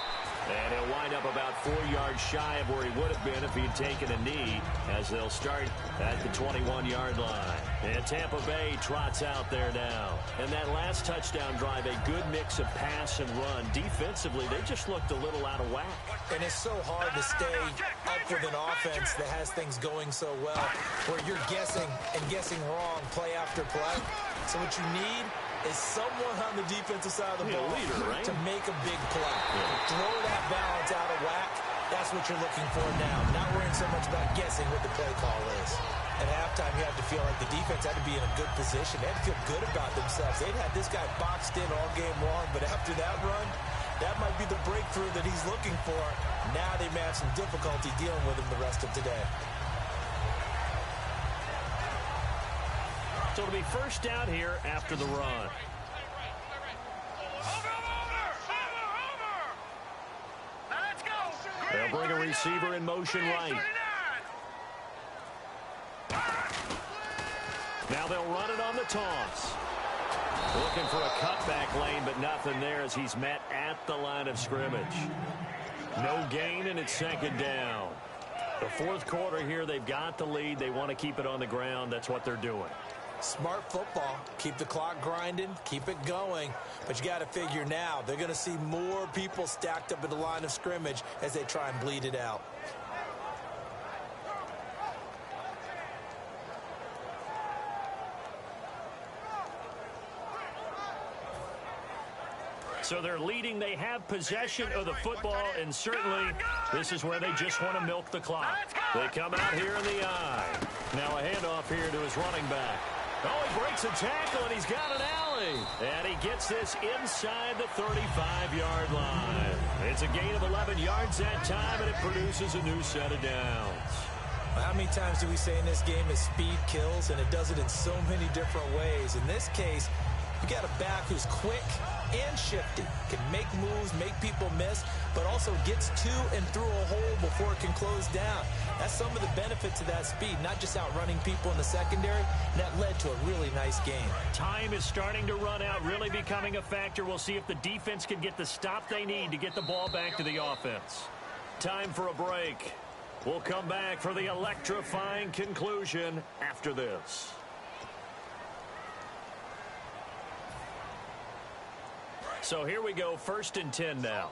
And he'll wind up about 4 yards shy of where he would have been if he'd taken a knee, as they'll start at the 21-yard line. And Tampa Bay trots out there now. And that last touchdown drive, a good mix of pass and run. Defensively, they just looked a little out of whack. And it's so hard to stay up with an offense that has things going so well, where you're guessing and guessing wrong play after play. So what you need is someone on the defensive side of the ball to make a big play. Throw that balance out of whack. That's what you're looking for now. Not worrying so much about guessing what the play call is. At halftime, you have to feel like the defense had to be in a good position. They had to feel good about themselves. They'd had this guy boxed in all game long, but after that run, that might be the breakthrough that he's looking for. Now they may have some difficulty dealing with him the rest of today. So it'll be first down here after the run. They'll bring a receiver in motion right. Now they'll run it on the toss. Looking for a cutback lane, but nothing there as he's met at the line of scrimmage. No gain, and it's 2nd down. The 4th quarter here, they've got the lead. They want to keep it on the ground. That's what they're doing. Smart football. Keep the clock grinding. Keep it going. But you got to figure now, they're going to see more people stacked up at the line of scrimmage as they try and bleed it out. So they're leading. They have possession of the football, and certainly this is where they just want to milk the clock. They come out here in the eye. Now a handoff here to his running back. Oh, he breaks a tackle, and he's got an alley. And he gets this inside the 35-yard line. It's a gain of 11 yards that time, and it produces a new set of downs. How many times do we say in this game is speed kills, and it does it in so many different ways. In this case, you got a back who's quick, and shifty. Can make moves, make people miss, but also gets to and through a hole before it can close down. That's some of the benefits of that speed, not just outrunning people in the secondary. And that led to a really nice game. Time is starting to run out, really becoming a factor. We'll see if the defense can get the stop they need to get the ball back to the offense. Time for a break. We'll come back for the electrifying conclusion after this. So here we go, 1st and 10 now.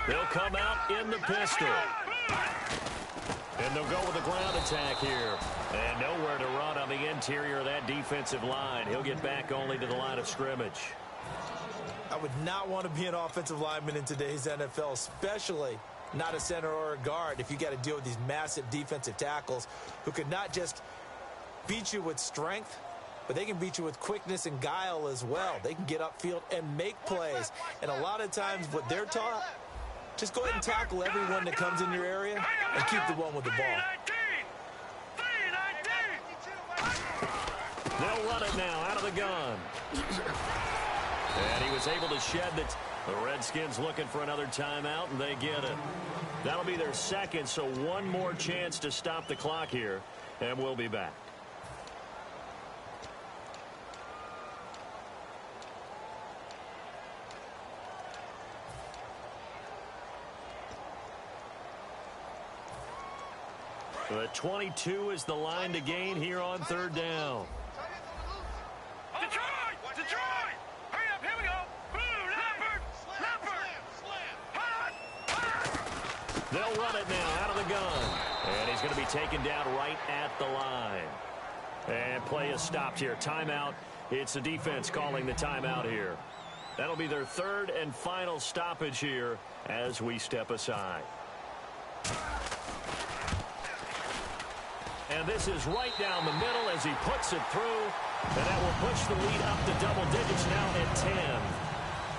They'll come out in the pistol. And they'll go with a ground attack here. And nowhere to run on the interior of that defensive line. He'll get back only to the line of scrimmage. I would not want to be an offensive lineman in today's NFL, especially not a center or a guard, if you got to deal with these massive defensive tackles who could not just beat you with strength, but they can beat you with quickness and guile as well. They can get upfield and make plays. And a lot of times what they're taught, just go ahead and tackle everyone that comes in your area and keep the one with the ball. They'll run it now out of the gun. And he was able to shed it. The Redskins looking for another timeout, and they get it. That'll be their second, so one more chance to stop the clock here, and we'll be back. The 22 is the line to gain here on 3rd down. Detroit! Hurry up, here we go! Boo, Leopard! They'll run it now out of the gun. And he's going to be taken down right at the line. And play is stopped here. Timeout. It's the defense calling the timeout here. That'll be their 3rd and final stoppage here as we step aside. And this is right down the middle as he puts it through. And that will push the lead up to double digits now at 10.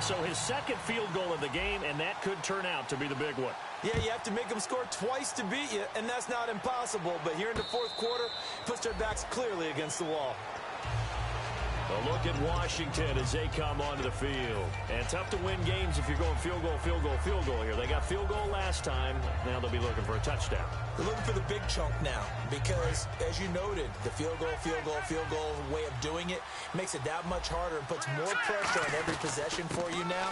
So his second field goal of the game, and that could turn out to be the big one. Yeah, you have to make them score twice to beat you, and that's not impossible. But here in the 4th quarter, puts their backs clearly against the wall. A look at Washington as they come onto the field. And tough to win games if you're going field goal, field goal, field goal here. They got field goal last time. Now they'll be looking for a touchdown. They're looking for the big chunk now because, as you noted, the field goal way of doing it makes it that much harder and puts more pressure on every possession for you now.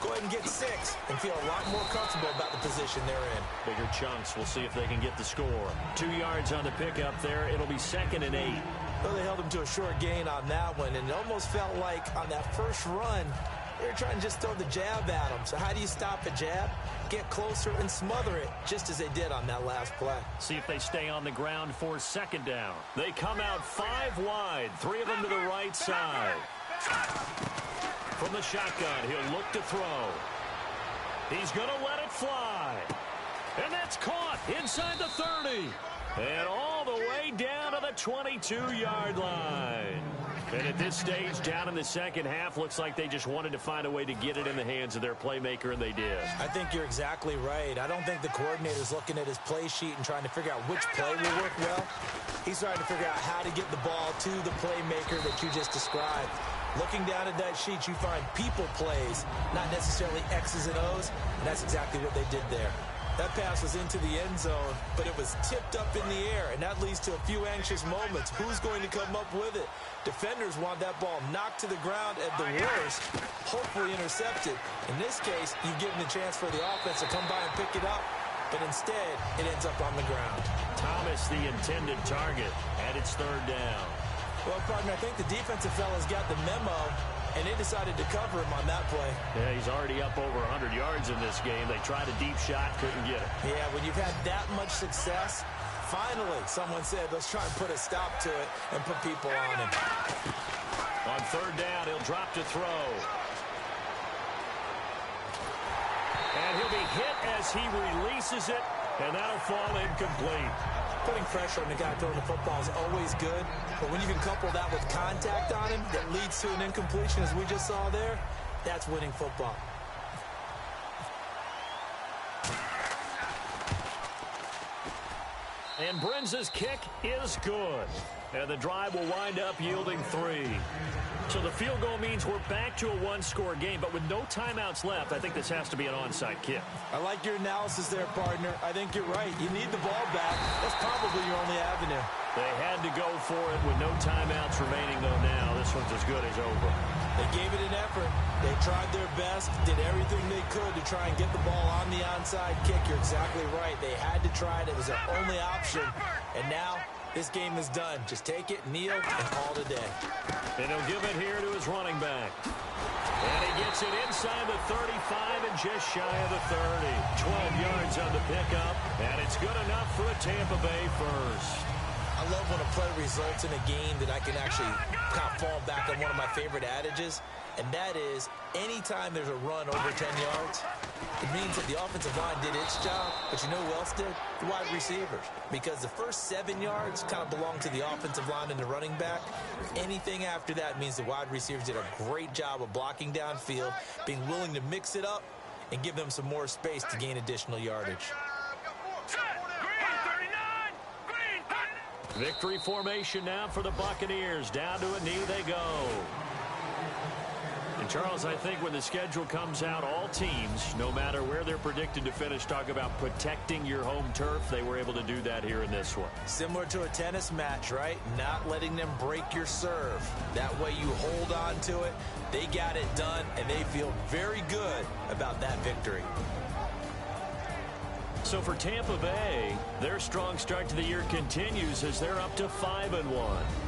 Go ahead and get 6 and feel a lot more comfortable about the position they're in. Bigger chunks. We'll see if they can get the score. 2 yards on the pickup there. It'll be 2nd and 8. Well, they held him to a short gain on that one, and it almost felt like on that first run, they were trying to just throw the jab at him. So how do you stop a jab? Get closer and smother it, just as they did on that last play. See if they stay on the ground for 2nd down. They come out 5 wide, 3 of them to the right side. From the shotgun, he'll look to throw. He's going to let it fly. And that's caught inside the 30. And all the way down to the 22-yard line. And at this stage, down in the second half, looks like they just wanted to find a way to get it in the hands of their playmaker, and they did. I think you're exactly right. I don't think the coordinator's looking at his play sheet and trying to figure out which play will work well. He's trying to figure out how to get the ball to the playmaker that you just described. Looking down at that sheet, you find people plays, not necessarily X's and O's, and that's exactly what they did there. That pass was into the end zone, but it was tipped up in the air, and that leads to a few anxious moments. Who's going to come up with it? Defenders want that ball knocked to the ground at the worst, hopefully intercepted. In this case, you've given a chance for the offense to come by and pick it up, but instead, it ends up on the ground. Thomas, the intended target, and it's 3rd down. Well, partner, I think the defensive fellas got the memo, and they decided to cover him on that play. Yeah, he's already up over 100 yards in this game. They tried a deep shot, couldn't get it. Yeah, when you've had that much success, finally, someone said, let's try and put a stop to it and put people on him. On 3rd down, he'll drop to throw. And he'll be hit as he releases it, and that'll fall incomplete. Putting pressure on the guy throwing the football is always good, but when you can couple that with contact on him that leads to an incompletion, as we just saw there, that's winning football. And Brenza's kick is good. And the drive will wind up yielding 3. So the field goal means we're back to a one-score game, but with no timeouts left, I think this has to be an onside kick. I like your analysis there, partner. I think you're right. You need the ball back. That's probably your only avenue. They had to go for it with no timeouts remaining, though, now. This one's as good as over. They gave it an effort. They tried their best, did everything they could to try and get the ball on the onside kick. You're exactly right. They had to try it. It was their only option. And now this game is done. Just take it, kneel, and call it a day. And he'll give it here to his running back. And he gets it inside the 35 and just shy of the 30. 12 yards on the pickup, and it's good enough for a Tampa Bay first. I love when a play results in a game that I can actually kind of fall back on one of my favorite adages, and that is anytime there's a run over 10 yards, it means that the offensive line did its job, but you know who else did? The wide receivers. Because the first 7 yards kind of belong to the offensive line and the running back. Anything after that means the wide receivers did a great job of blocking downfield, being willing to mix it up, and give them some more space to gain additional yardage. Victory formation now for the Buccaneers. Down to a knee they go. And, Charles, I think when the schedule comes out, all teams, no matter where they're predicted to finish, talk about protecting your home turf. They were able to do that here in this one. Similar to a tennis match, right? Not letting them break your serve. That way you hold on to it. They got it done, and they feel very good about that victory. So for Tampa Bay, their strong start to the year continues as they're up to 5-1.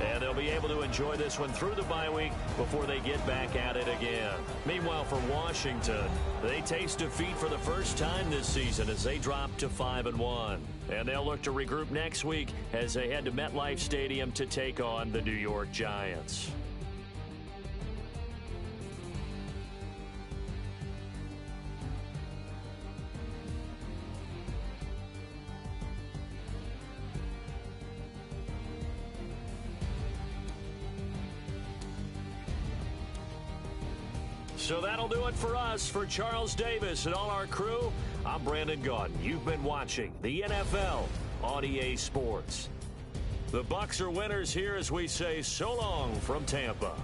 And they'll be able to enjoy this one through the bye week before they get back at it again. Meanwhile, for Washington, they taste defeat for the first time this season as they drop to 5-1. And they'll look to regroup next week as they head to MetLife Stadium to take on the New York Giants. So that'll do it for us. For Charles Davis and all our crew, I'm Brandon Gaudin. You've been watching the NFL on EA Sports. The Bucs are winners here as we say so long from Tampa.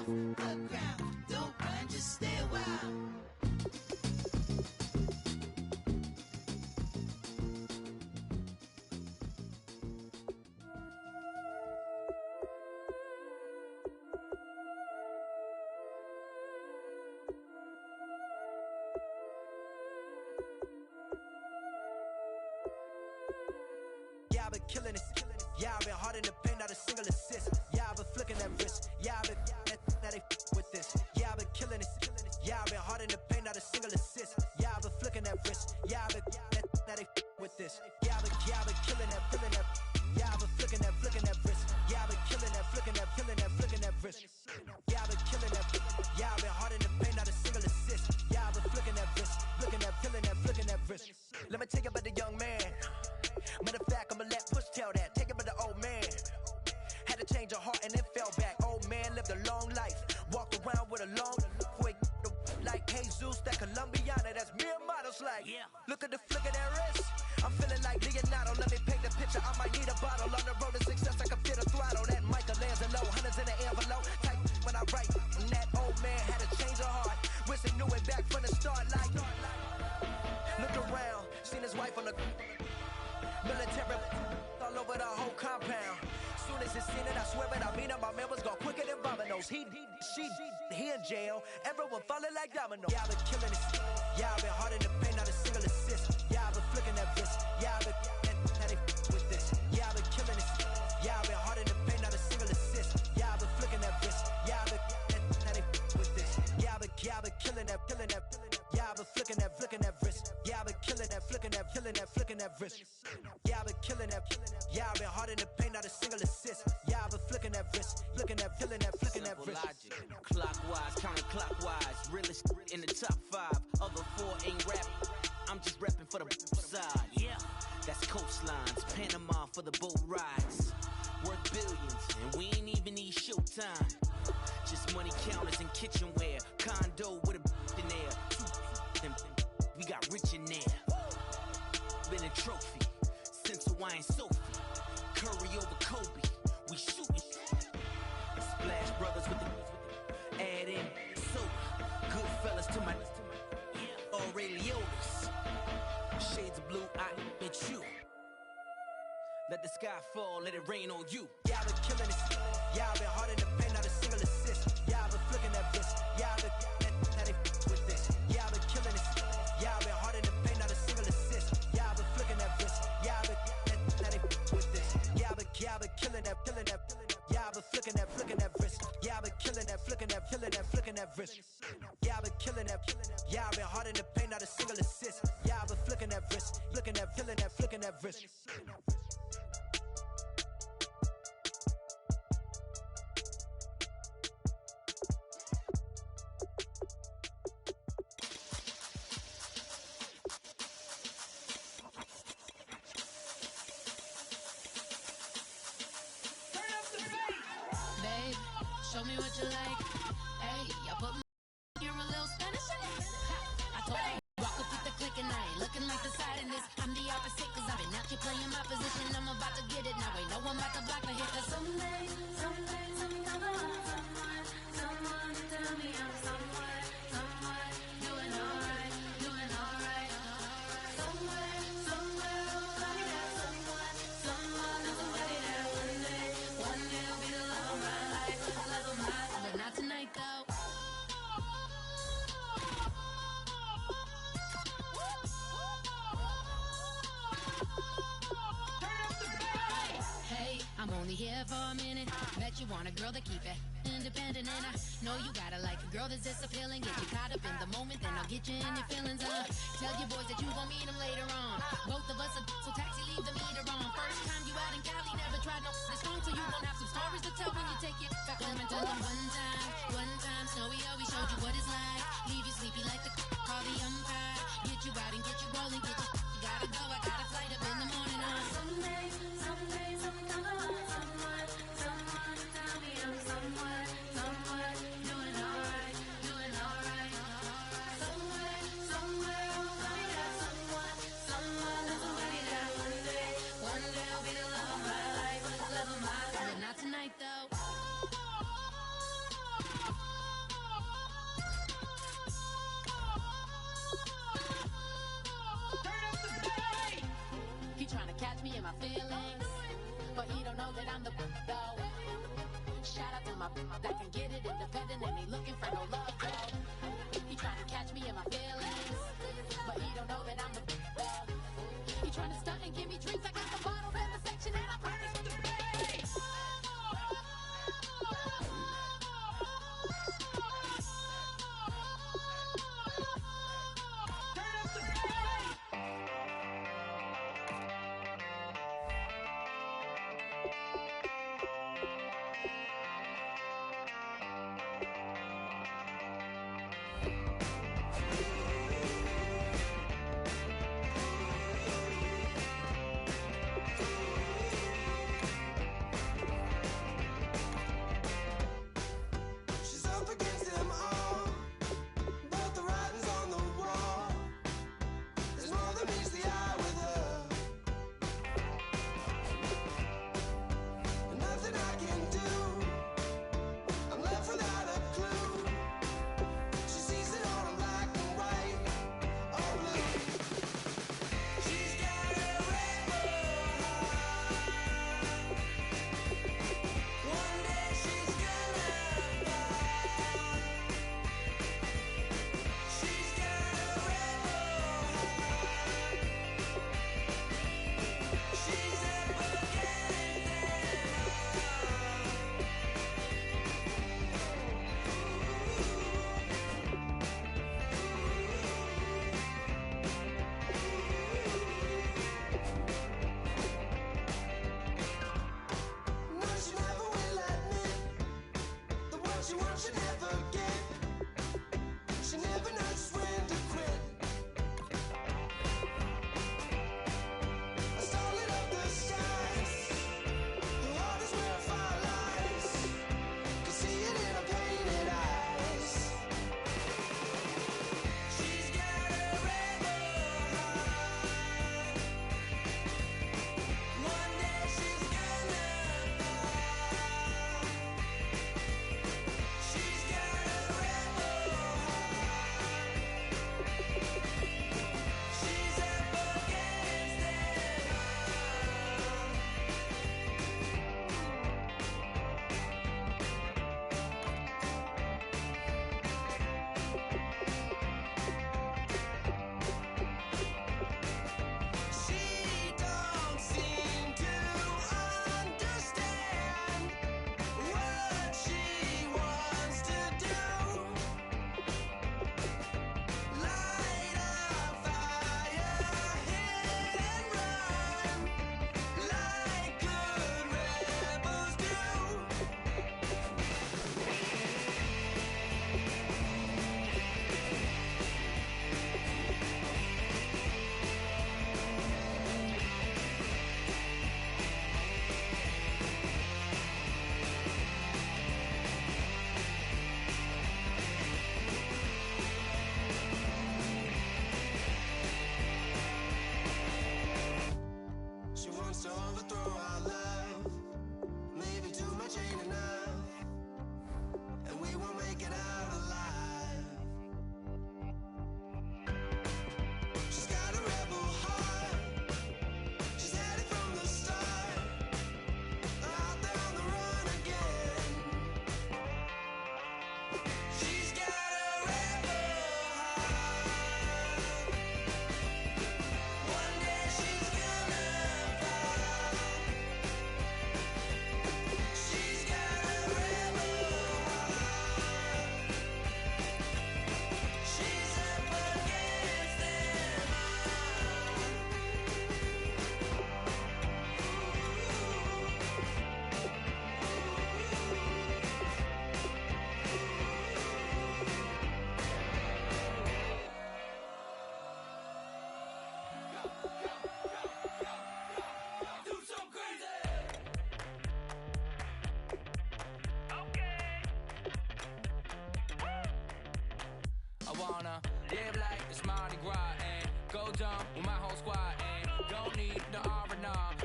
Look round, don't run, just stay a while. Yeah, I've been killing it. Yeah, I've been hard in the paint, not a single assist. Yeah, I've been flicking that wrist. Yeah, I've been now they with this. Yeah, I've been killing it. Yeah, I've been hard in the paint, not a single assist. Yeah, I've been flicking that wrist. Yeah, I've been now they with this. Yeah, I've been killing that, feeling that. Yeah, I've been flicking that wrist. Yeah, I've been killing that, flicking that, flicking that wrist. Yeah, I've been killing that. Yeah, I've been hard in the paint, not a single assist. Yeah, I've been flicking that wrist, flicking that, flicking that wrist. Let me tell you about the young man. Matter of fact, I'ma let Push tell that. Take it with the old man. Had to change her heart and then fell back. Old man lived a long life. Walked around with a long quick like Jesus, that Colombiana. That's mere models like. Look at the flick of that wrist. I'm feeling like Leonardo. Let me paint the picture. I might need a bottle. On the road to success, I can fit a throttle. That Michelangelo, hundreds in the envelope. Type when I write. And that old man had to change her heart. Wish he knew it back from the start. Like, look around, seen his wife on the military all over the whole compound. Soon as he seen it, I swear it, I mean it. My man was gone quicker than dominoes. He in jail. Everyone falling like dominoes. Yeah, I've been killing it. Yeah, I've been hard in the paint, not a single assist. Yeah, I've been flicking that wrist. Yeah, I've been now they with this. Yeah, I've been killing it. Yeah, I've been hard in the paint, not a single assist. Yeah, I've been flicking that wrist. Yeah, I've been now they with this. Yeah, I've been killing that, Yeah, I've been flicking that wrist. Yeah, I've been killing that, flicking that wrist. Yeah, I've been killing that. Yeah, I've been hard in the paint, not a single assist. Yeah, I've been flicking that wrist, flicking that wrist. Logic, clockwise, counterclockwise, realest in the top 5. Other 4 ain't rap. I'm just repping for the side. Yeah, that's coastlines, Panama for the boat rides. Worth billions, and we ain't even need showtime. Just money counters and kitchenware. Condo with a in there. We got rich in there. Been a trophy since Hawaiian Sophie. Curry over Kobe. We shooting. Splash Brothers with the add in soda. Goodfellas to my Aureliotis. Shades of blue, I admit you. Let the sky fall, let it rain on you. Yeah, I've been killing it. Yeah, I've been hard in the paint, not a single assist. Yeah, I've been flicking that wrist. Yeah, I've been now they with this. Yeah, I've been killing it. Yeah, I've been hard in the paint, not a single assist. Yeah, I've been flicking that wrist. Yeah, I've been now they with this. Yeah, I've been killing that. Yeah, I've been flicking that wrist. Yeah, I've been killing that, flicking that wrist. Yeah, I've been killing that. Yeah, I've been hard in the paint, not a single assist. Yeah, I've been flicking that wrist, flicking that wrist. Show me what you like. Hey, I put my you're a little Spanish. I told you, rock with the click and I ain't looking like the side in this. I'm the opposite, cause I've been out here playing my position. I'm about to get it now. Ain't no one about to block my hit. Cause someday, I'm gonna want someone to tell me I'm someone, doing alright. Somewhere, somebody got someone that's somebody that one day will be the love of my life. But not tonight though. Hey, I'm only here for a minute. Bet you want a girl to keep it independent, and I know you gotta like a girl that's this appealing. Get you caught up in the moment, then I'll get you in your feelings. Tell your boys that you gon' meet them later on. Both of us are so taxi, leave the meter on. First time you out in Cali, never tried no this song, so you gon' have some stories to tell when you take it back home and tell them one time, Snowy always showed you what it's like. Leave you sleepy like the call the umpire. Get you out and get you rolling, get you gotta go. I got a flight up in the morning on someday, I'm gonna want someone to tell me I'm someone, doing alright. Somewhere, somebody got someone that's somebody that one day will be the love of my life. But not tonight though. my feelings, but he don't know that I'm the though. Shout out to my that can get it independent and ain't looking for no love though. He trying to catch me in my feelings, but he don't know that I'm the though. He trying to stunt and give me drinks. I got the bottles in the section and I practice with the bass.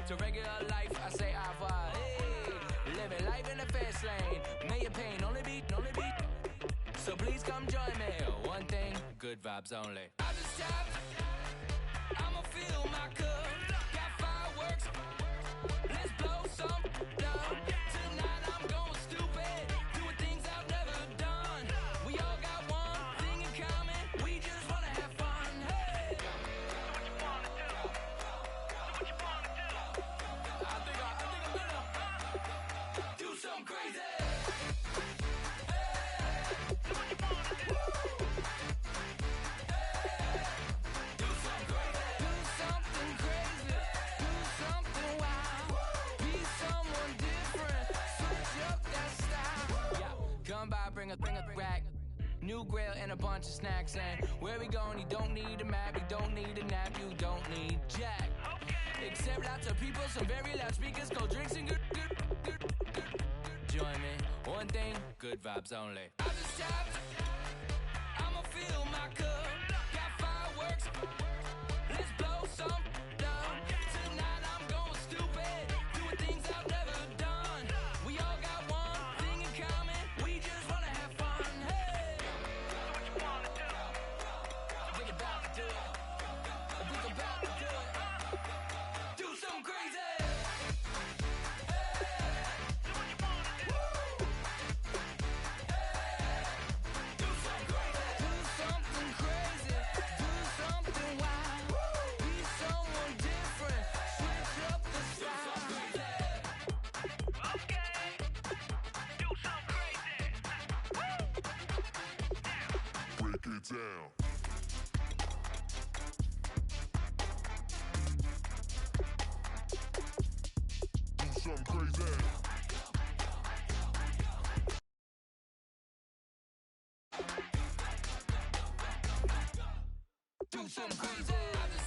To regular life, I say au revoir. Hey, living life in the fast lane. May your pain only beat. So please come join me. One thing, good vibes only. I just tapped. I'ma fill my cup. Got fireworks. fireworks. Let's blow some down. Tonight I'm going stupid, doing things I've never done. We all got one thing in common, we just wanna have fun. Hey! So what you wanna do? So what you wanna do? I think I'm gonna do something crazy. Bring a rack, new grill and a bunch of snacks. And where we going? You don't need a map, you don't need a nap, you don't need jack. Except lots of people, some very loud speakers, cold drinks and good. Join me, one thing, good vibes only. I just tapped, I'ma fill my cup. Got fireworks, let's blow some down. Tonight I'm going stupid, doing things I've never done. We all got one thing in common, we just wanna have fun. Hey! So what you wanna do? We about to do it. We about to do it. Do something crazy. Down. Do something crazy. Do something crazy.